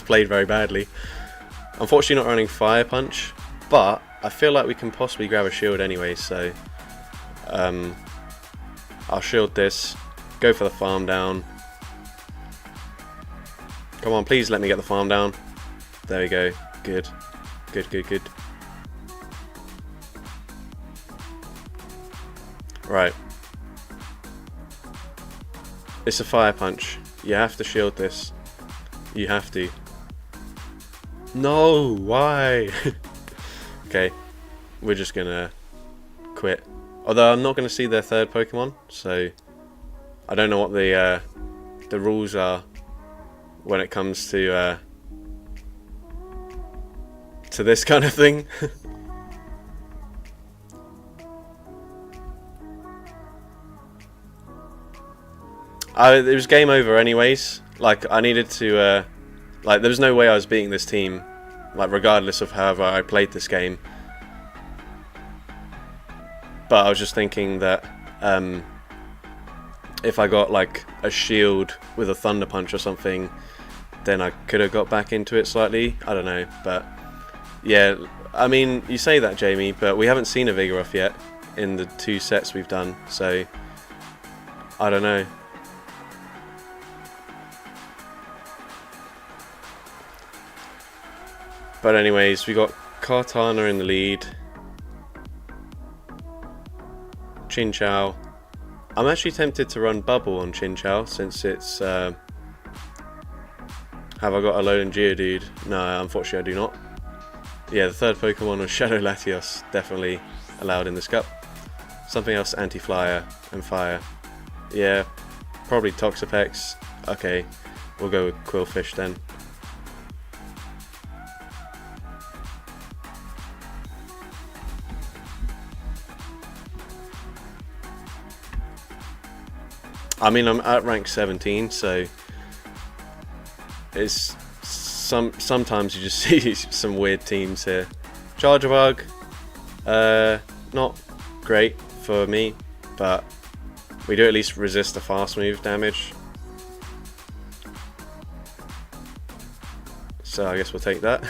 played very badly. Unfortunately not running Fire Punch, but I feel like we can possibly grab a shield anyway, so I'll shield this, go for the farm down. Come on, please let me get the farm down. There we go. Good. Good, good, good. Right. It's a Fire Punch. You have to shield this. You have to. No, why? Okay, we're just gonna quit. Although I'm not gonna see their third Pokemon, so I don't know what the rules are when it comes to this kind of thing. It was game over anyways. Like, I needed to like, there was no way I was beating this team, like, regardless of however I played this game. But I was just thinking that if I got like a shield with a Thunder Punch or something, then I could have got back into it slightly. I don't know, but yeah, I mean, you say that, Jamie, but we haven't seen a Vigoroth yet in the 2 sets we've done, so I don't know. But anyways, we got Kartana in the lead. Chinchou. I'm actually tempted to run Bubble on Chinchou since it's... have I got a Alolan Geodude? No, unfortunately I do not. Yeah, the third Pokemon was Shadow Latios, definitely allowed in this cup. Something else, Anti-Flyer and Fire. Yeah, probably Toxapex. Okay, we'll go with Quillfish then. I mean, I'm at rank 17, so it's sometimes you just see some weird teams here. Charjabug, not great for me, but we do at least resist the fast move damage. So I guess we'll take that.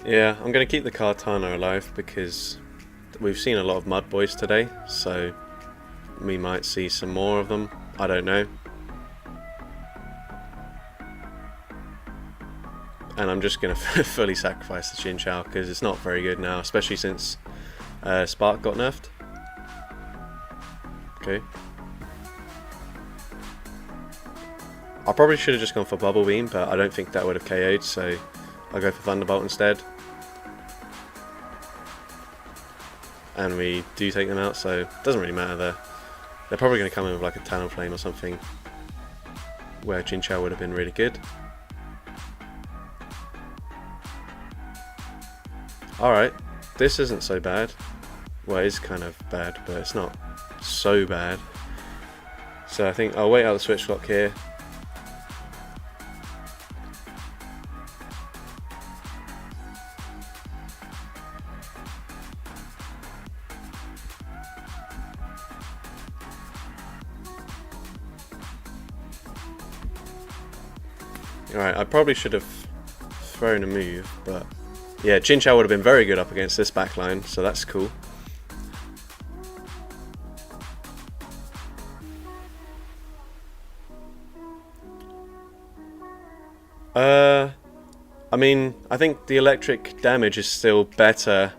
Yeah, I'm going to keep the Kartana alive because we've seen a lot of Mud Boys today, so we might see some more of them. I don't know. And I'm just going to fully sacrifice the Chinchou because it's not very good now, especially since Spark got nerfed. Okay. I probably should have just gone for Bubble Beam, but I don't think that would have KO'd, so I'll go for Thunderbolt instead. And we do take them out, so it doesn't really matter there. They're probably going to come in with like a Talonflame or something, where Chinchou would have been really good. Alright, this isn't so bad. Well, it is kind of bad, but it's not so bad. So I think I'll wait out the switch clock here. Alright, I probably should have thrown a move, but yeah, Chinchou would have been very good up against this backline, so that's cool. I mean, I think the electric damage is still better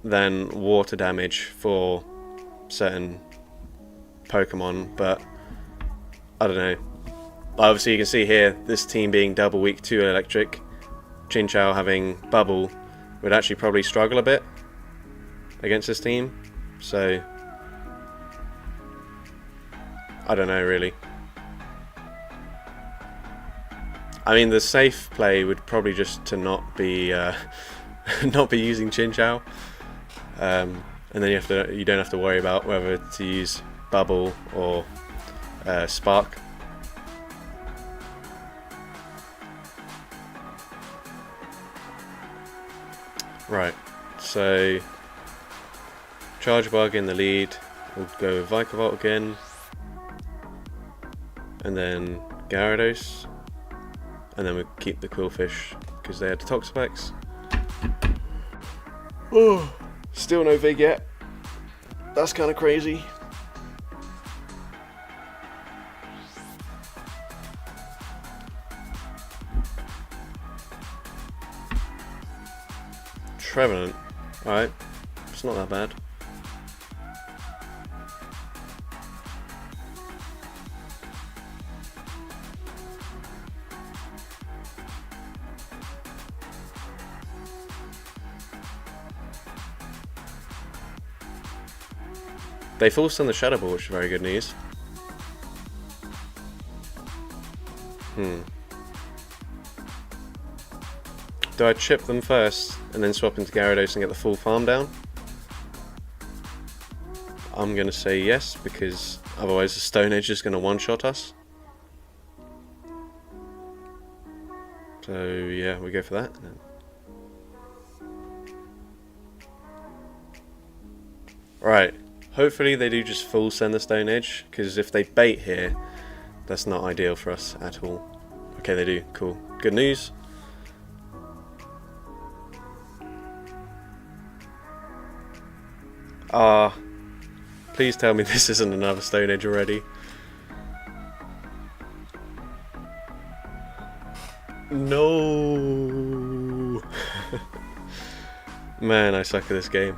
than water damage for certain Pokemon, but I don't know. Obviously you can see here, this team being double weak to electric, Chinchou having bubble would actually probably struggle a bit against this team, so I don't know really. I mean, the safe play would probably just to not be not be using Chinchou, and then you don't have to worry about whether to use bubble or spark. Right, so Charge Bug in the lead, we'll go with Vikavolt again, and then Gyarados, and then we'll keep the Quillfish because they had the Toxapex. Oh, still no Vig yet, that's kind of crazy. Trevenant, alright, it's not that bad. They forced on the Shadow Ball, which is very good news. Do I chip them first and then swap into Gyarados and get the full farm down? I'm going to say yes, because otherwise the Stone Edge is going to one-shot us. So yeah, we go for that. Right, hopefully they do just full send the Stone Edge, because if they bait here, that's not ideal for us at all. Okay, they do, cool. Good news. Please tell me this isn't another Stone Edge already. No. Man, I suck at this game.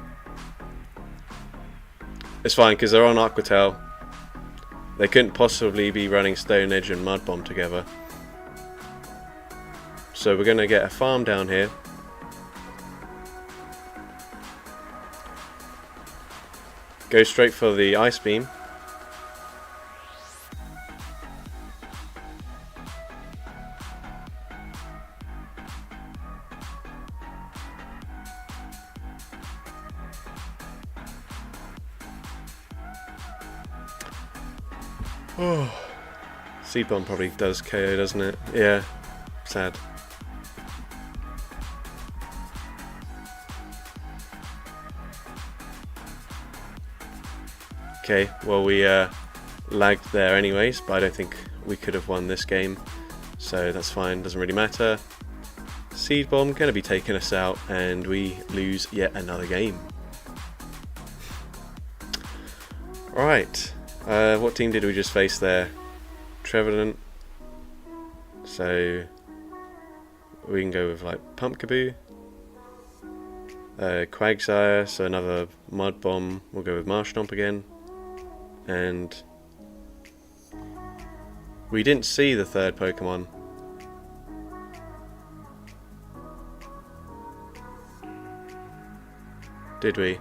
It's fine because they're on Aquatail. They couldn't possibly be running Stone Edge and Mud Bomb together. So we're going to get a farm down here. Go straight for the Ice Beam. Oh. Seed Bomb probably does KO, doesn't it? Yeah, sad. Okay, well we lagged there anyways, but I don't think we could have won this game, so that's fine, doesn't really matter. Seed Bomb going to be taking us out and we lose yet another game. Right, what team did we just face there? Trevenant, so we can go with like Pumpkaboo, Quagsire, so another Mud Bomb, we'll go with Marshtomp again. And we didn't see the third Pokemon. Did we?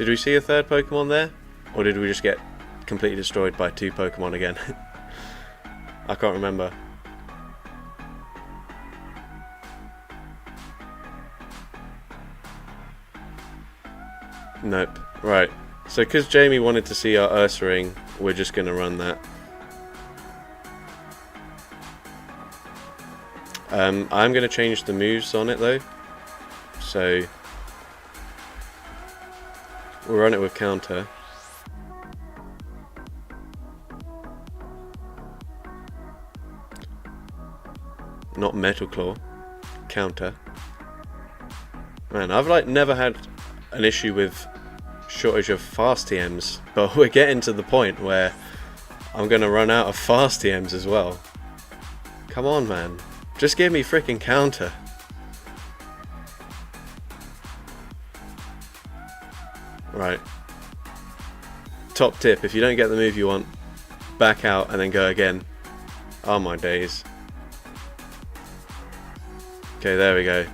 Did we see a third Pokemon there? Or did we just get completely destroyed by 2 Pokemon again? I can't remember. Nope. Right. So because Jamie wanted to see our Ursaring, we're just going to run that. I'm going to change the moves on it though. So we'll run it with counter. Not Metal Claw. Counter. Man, I've like never had an issue with shortage of fast TMs, but we're getting to the point where I'm gonna run out of fast TMs as well. Come on, man. Just give me freaking counter. Right. Top tip, if you don't get the move you want, back out and then go again. Oh my days. Okay, there we go.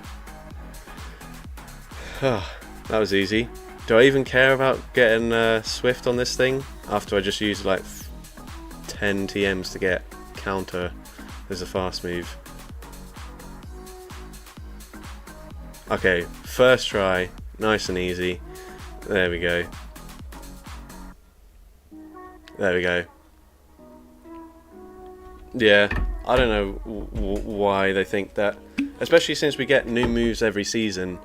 That was easy. Do I even care about getting Swift on this thing after I just used like 10 TMs to get counter as a fast move? Okay, first try, nice and easy. There we go. There we go. Yeah, I don't know why they think that, especially since we get new moves every season.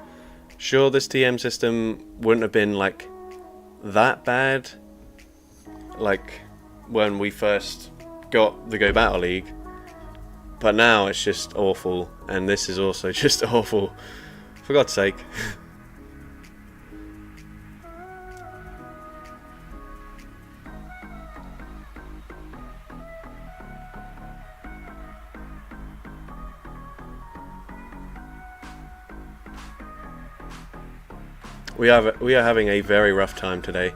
Sure, this TM system wouldn't have been like that bad like when we first got the Go Battle League, but now it's just awful, and this is also just awful, for God's sake. We are having a very rough time today.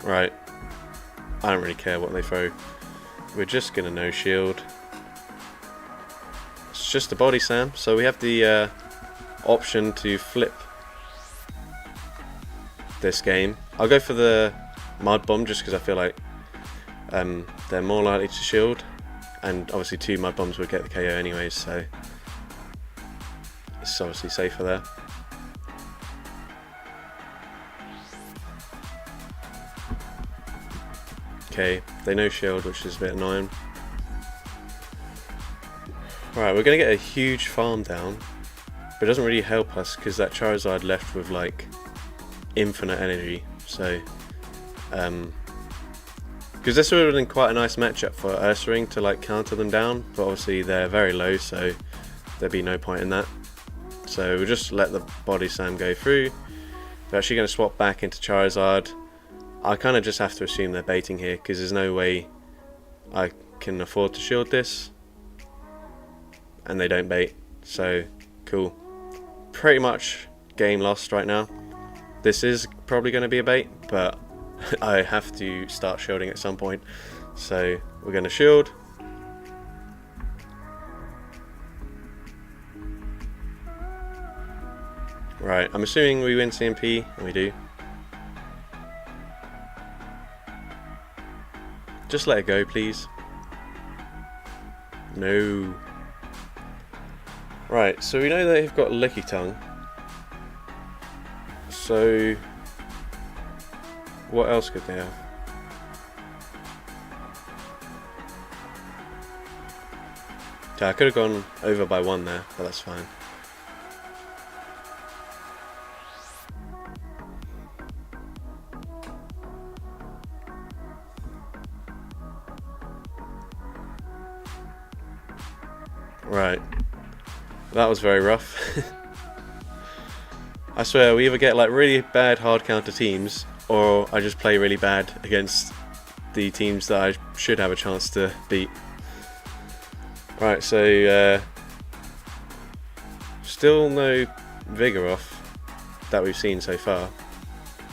Right. I don't really care what they throw. We're just gonna no shield. It's just a body slam, so we have the option to flip this game. I'll go for the Mud Bomb just because I feel like they're more likely to shield, and obviously 2 Mud Bombs would get the KO anyways, so it's obviously safer there. Okay, they no shield, which is a bit annoying. Right, we're going to get a huge farm down, but it doesn't really help us because that Charizard left with like infinite energy, so because this would have been quite a nice matchup for Ursaring to like counter them down, but obviously they're very low, so there'd be no point in that. So we'll just let the body slam go through. They're actually going to swap back into Charizard. I kind of just have to assume they're baiting here because there's no way I can afford to shield this, and they don't bait, so cool. Pretty much game lost right now. This is probably going to be a bait, but I have to start shielding at some point, so we're going to shield. Right, I'm assuming we win CMP, and we do. Just let it go, please. No. Right, so we know that they've got Licky Tongue. So what else could they have? Okay, I could have gone over by 1 there, but that's fine. Right, that was very rough. I swear, we either get like really bad hard counter teams, or I just play really bad against the teams that I should have a chance to beat. Right, so still no Vigoroth that we've seen so far.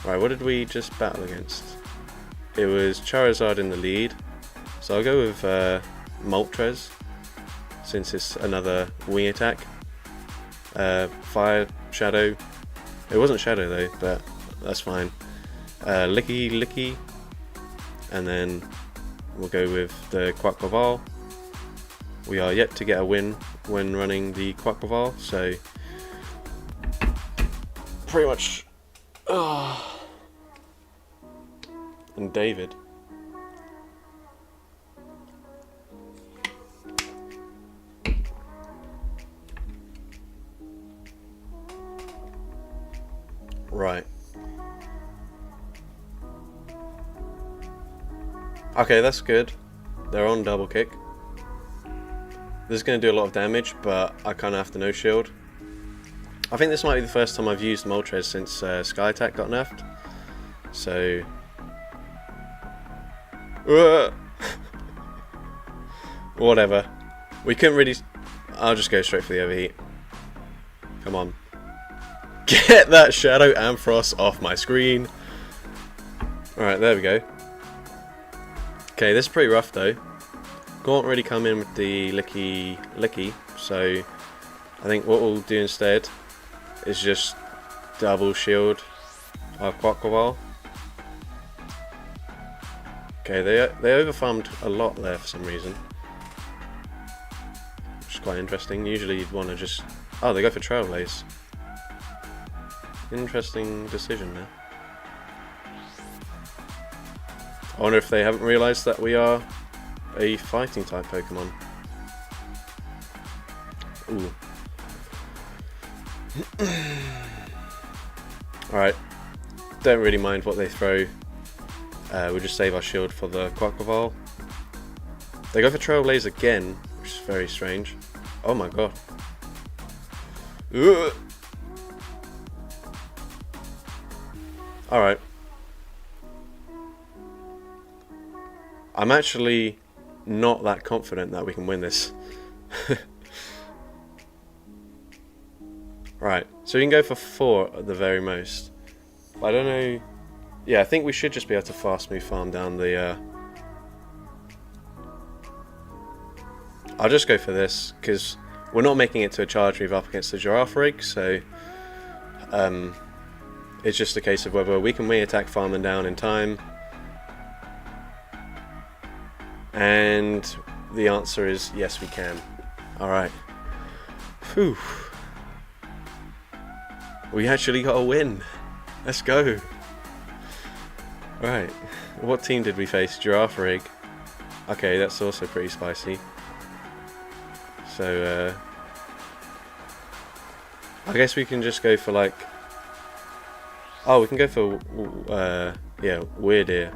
Right, what did we just battle against? It was Charizard in the lead, so I'll go with Moltres, since it's another wing attack. Fire, Shadow. It wasn't Shadow though, but that's fine. Licky, and then we'll go with the Quackleval. We are yet to get a win when running the Quackleval, so pretty much. And David. Right. Okay, that's good. They're on double kick. This is going to do a lot of damage, but I kind of have to no shield. I think this might be the first time I've used Moltres since Sky Attack got nerfed. So... whatever. We couldn't really... I'll just go straight for the overheat. Come on. Get that Shadow Ampharos off my screen. Alright, there we go. Okay, this is pretty rough though. Can't really come in with the licky, so I think what we'll do instead is just double shield our Quackleval. Okay, they overfarmed a lot there for some reason, which is quite interesting. Usually you'd want to just... Oh, they go for Trailblaze. Interesting decision there. I wonder if they haven't realised that we are a fighting type Pokemon. Ooh. Alright. Don't really mind what they throw. We'll just save our shield for the Quackleval. They go for Trailblaze again, which is very strange. Oh my god. Alright. I'm actually not that confident that we can win this. Right, so we can go for 4 at the very most. But I don't know... Yeah, I think we should just be able to fast move farm down the... I'll just go for this, because we're not making it to a charge move up against the Giraffe Rig, so... it's just a case of whether we can wing attack farm them down in time. And the answer is yes, we can. Alright. Phew. We actually got a win. Let's go. Right. What team did we face? Giraffe Rig. Okay, that's also pretty spicy. So, I guess we can just go for like... Oh, we can go for, yeah, Weird Ear.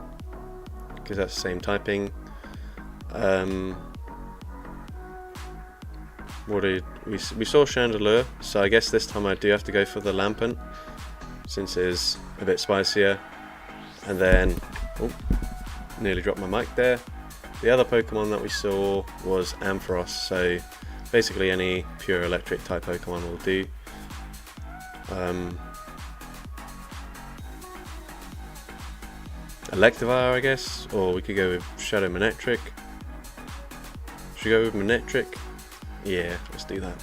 Because that's the same typing. What did we saw Chandelure, so I guess this time I do have to go for the Lampent, since it is a bit spicier. And then, oh, nearly dropped my mic there. The other Pokemon that we saw was Ampharos, so basically any pure electric type Pokemon will do. Electivire, I guess, or we could go with Shadow Manectric. Should we go with Manectric? Yeah, let's do that.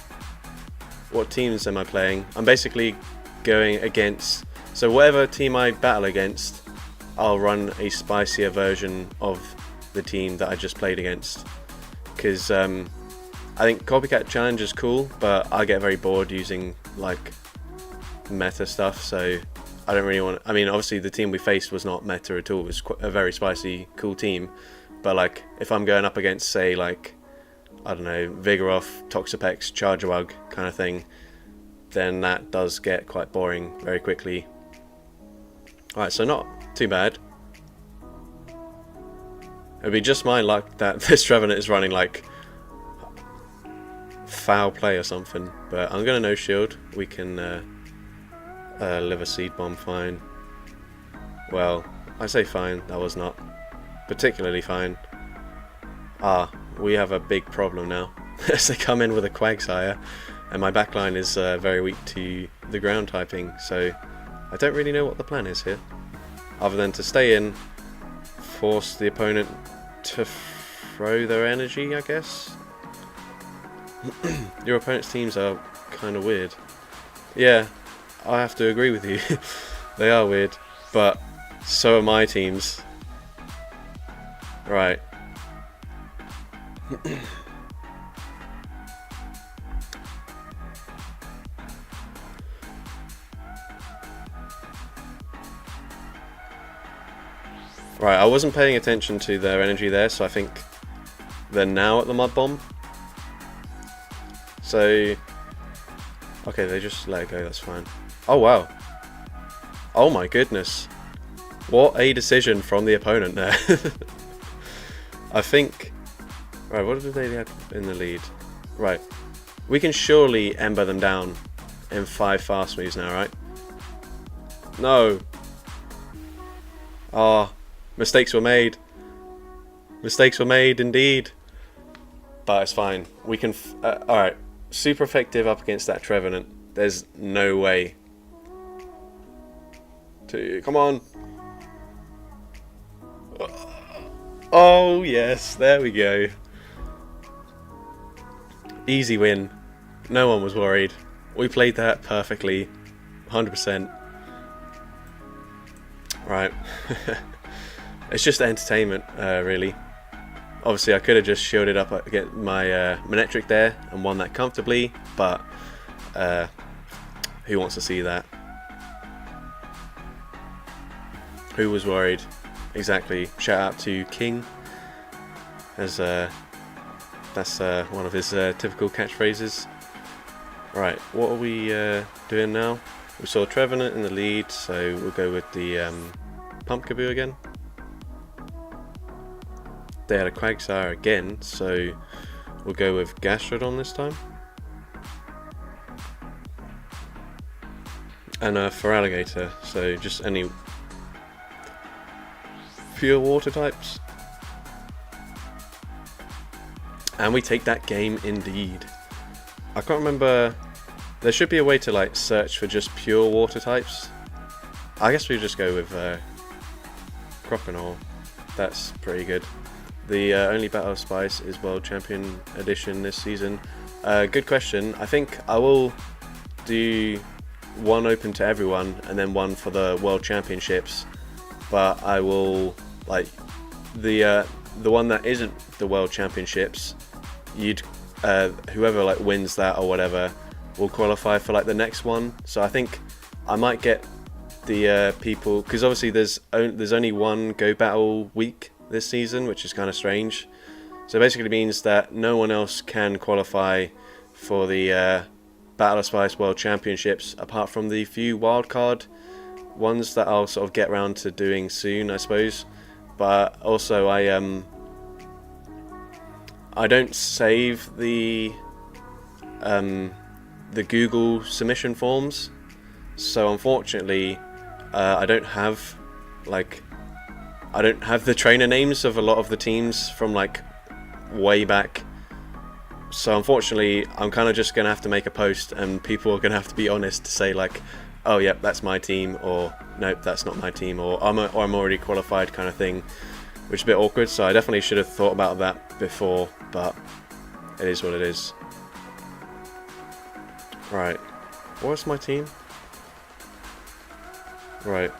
What teams am I playing? I'm basically going against... So whatever team I battle against, I'll run a spicier version of the team that I just played against. Because I think Copycat Challenge is cool, but I get very bored using like meta stuff, so I don't really want... I mean, obviously the team we faced was not meta at all. It was a very spicy, cool team. But like, if I'm going up against, say, like, I don't know, Vigoroth, Toxapex, Charjabug kind of thing, then that does get quite boring very quickly. Alright, so not too bad. It'd be just my luck that this Trevenant is running like foul play or something, but I'm gonna no shield. We can live a Seed Bomb fine. Well, I say fine, that was not particularly fine. Ah, we have a big problem now. As they come in with a Quagsire, and my backline is very weak to the ground typing, so I don't really know what the plan is here, other than to stay in, force the opponent to throw their energy, I guess. Your opponent's teams are kind of weird. Yeah, I have to agree with you. They are weird, but so are my teams. Right. Right, I wasn't paying attention to their energy there, so I think they're now at the mud bomb. So, okay, they just let it go, that's fine. Oh wow. Oh my goodness. What a decision from the opponent there. I think... Right, what did they have in the lead? Right. We can surely ember them down in 5 fast moves now, right? No. Ah, mistakes were made. Mistakes were made indeed. But it's fine. We can... Alright. Super effective up against that Trevenant. There's no way. Come on. Oh, yes. There we go. Easy win. No one was worried. We played that perfectly. 100%. Right. It's just entertainment, really. Obviously, I could have just shielded up against my Manectric there and won that comfortably, but who wants to see that? Who was worried? Exactly. Shout out to King, as that's one of his typical catchphrases. Right, what are we doing now? We saw Trevenant in the lead, so we'll go with the Pumpkaboo again. They had a Quagsire again, so we'll go with Gastrodon this time. And for Alligator, so just any pure water types. And we take that game indeed. I can't remember, there should be a way to like search for just pure water types. I guess we'll just go with Croconaw. That's pretty good. The only Battle of Spice is World Champion Edition this season. Good question. I think I will do one open to everyone and then one for the World Championships. But I will like the one that isn't the World Championships. You'd whoever like wins that or whatever will qualify for like the next one. So I think I might get the people, because obviously there's only one Go Battle week this season, which is kind of strange. So basically means that no one else can qualify for the Battle of Spice World Championships apart from the few wildcard ones that I'll sort of get around to doing soon, I suppose. But also I don't save the Google submission forms, so unfortunately I don't have the trainer names of a lot of the teams from like way back. So unfortunately I'm kind of just gonna have to make a post and people are gonna have to be honest to say like, oh yep, that's my team, or nope, that's not my team, or I'm already qualified kind of thing, which is a bit awkward. So I definitely should have thought about that before, but it is what it is. Right, what's my team? Right,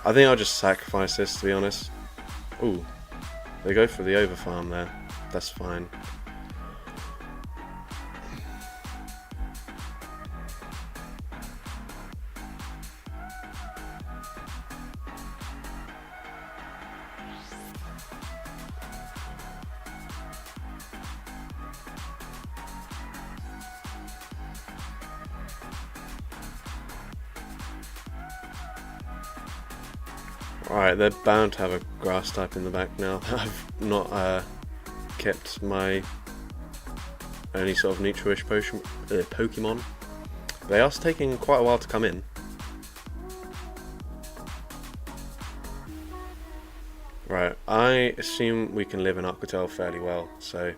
I think I'll just sacrifice this, to be honest. Ooh, they go for the overfarm there. That's fine. Alright, they're bound to have a grass type in the back now. I've not kept my only sort of neutral-ish Pokemon. They are taking quite a while to come in. Right, I assume we can live in Aquatel fairly well, so...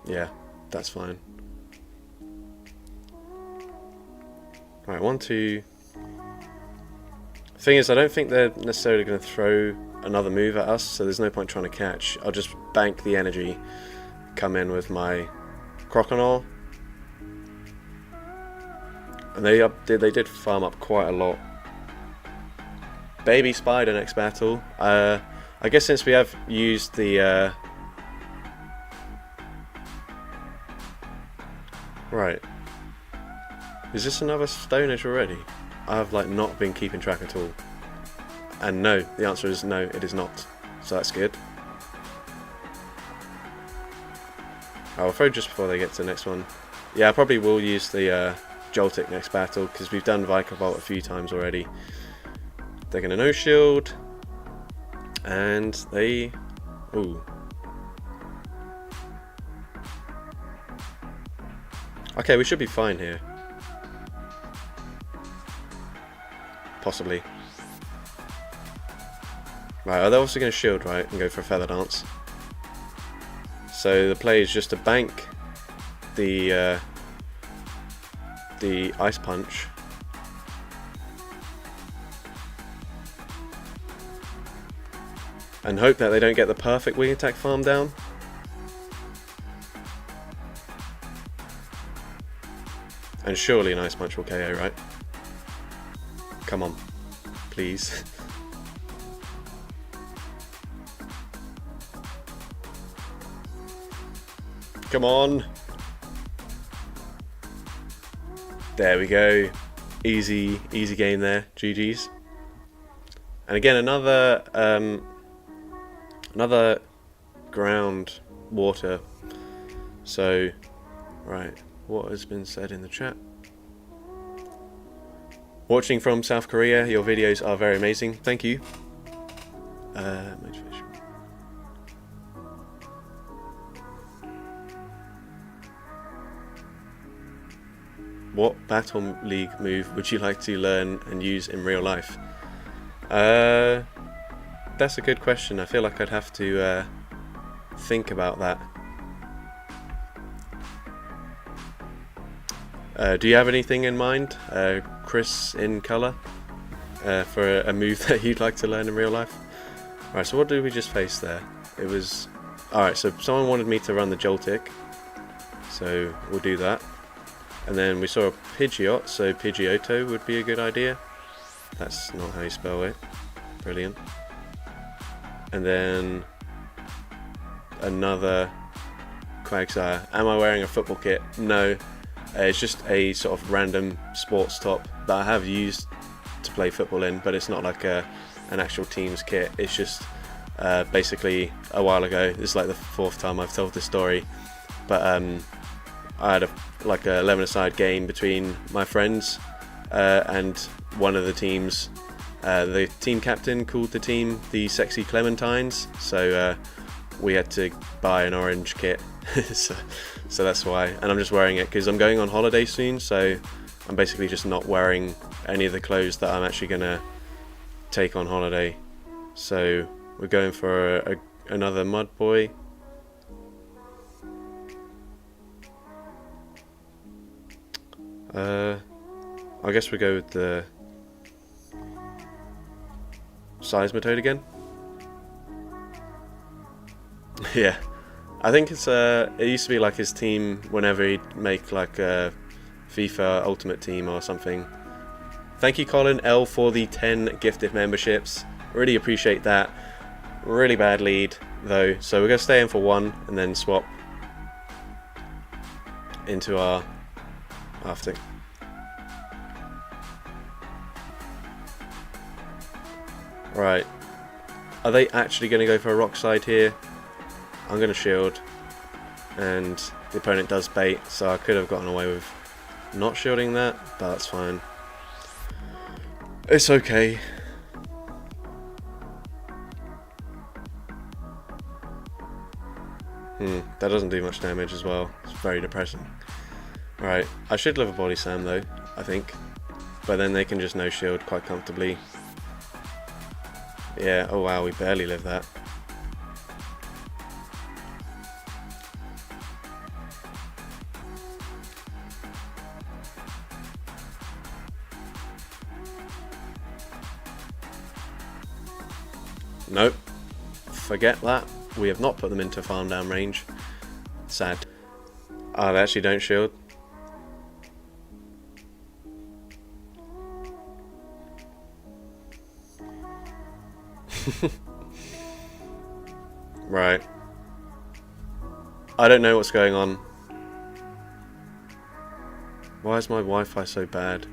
yeah, that's fine. Right, 1, 2... Thing is, I don't think they're necessarily going to throw another move at us, so there's no point trying to catch. I'll just bank the energy, come in with my Croconaw. And they did farm up quite a lot. Baby Spider next battle. I guess since we have used the... Right. Is this another Stone Age already? I have like not been keeping track at all. And no, the answer is no, it is not. So that's good. I'll throw just before they get to the next one. Yeah, I probably will use the Joltik next battle, because we've done Vikavolt a few times already. They're going to no shield. And they... Ooh. Okay, we should be fine here. Possibly. Right, they're also going to shield, right, and go for a Feather Dance. So the play is just to bank the Ice Punch. And hope that they don't get the perfect Wing Attack farm down. And surely an Ice Punch will KO, right? Come on, please. Come on. There we go. Easy game there. GG's. And again, another ground water. So, right. What has been said in the chat? Watching from South Korea, your videos are very amazing. Thank you. Motivation. What Battle League move would you like to learn and use in real life? That's a good question. I feel like I'd have to think about that. Do you have anything in mind, Chris in colour, for a move that you'd like to learn in real life? Right, so what did we just face there? It was... Alright, so someone wanted me to run the Joltik, so we'll do that. And then we saw a Pidgeot, so Pidgeotto would be a good idea. That's not how you spell it. Brilliant. And then another Quagsire. Am I wearing a football kit? No. It's just a sort of random sports top that I have used to play football in, but it's not like an actual team's kit. It's just basically a while ago. This is like the 4th time I've told this story, but I had like a 11-a-side game between my friends, and one of the teams, the team captain called the team the Sexy Clementines, so we had to buy an orange kit. So that's why, and I'm just wearing it because I'm going on holiday soon, so I'm basically just not wearing any of the clothes that I'm actually going to take on holiday. So we're going for another Mud Boy. I guess we go with the Seismitoad again. Yeah. I think it's it used to be like his team whenever he'd make like a FIFA Ultimate Team or something. Thank you, Colin L, for the 10 gifted memberships. Really appreciate that. Really bad lead though, so we're gonna stay in for one and then swap into our thing. Right. Are they actually gonna go for a Rock Slide here? I'm going to shield, and the opponent does bait, so I could have gotten away with not shielding that, but that's fine. It's okay. That doesn't do much damage as well. It's very depressing. Right, I should live a Body Slam though, I think. But then they can just no shield quite comfortably. Yeah, oh wow, we barely live that. Nope. Forget that. we have not put them into farm down range. Sad. Oh, they actually don't shield. Right. I don't know what's going on. Why is my Wi-Fi so bad?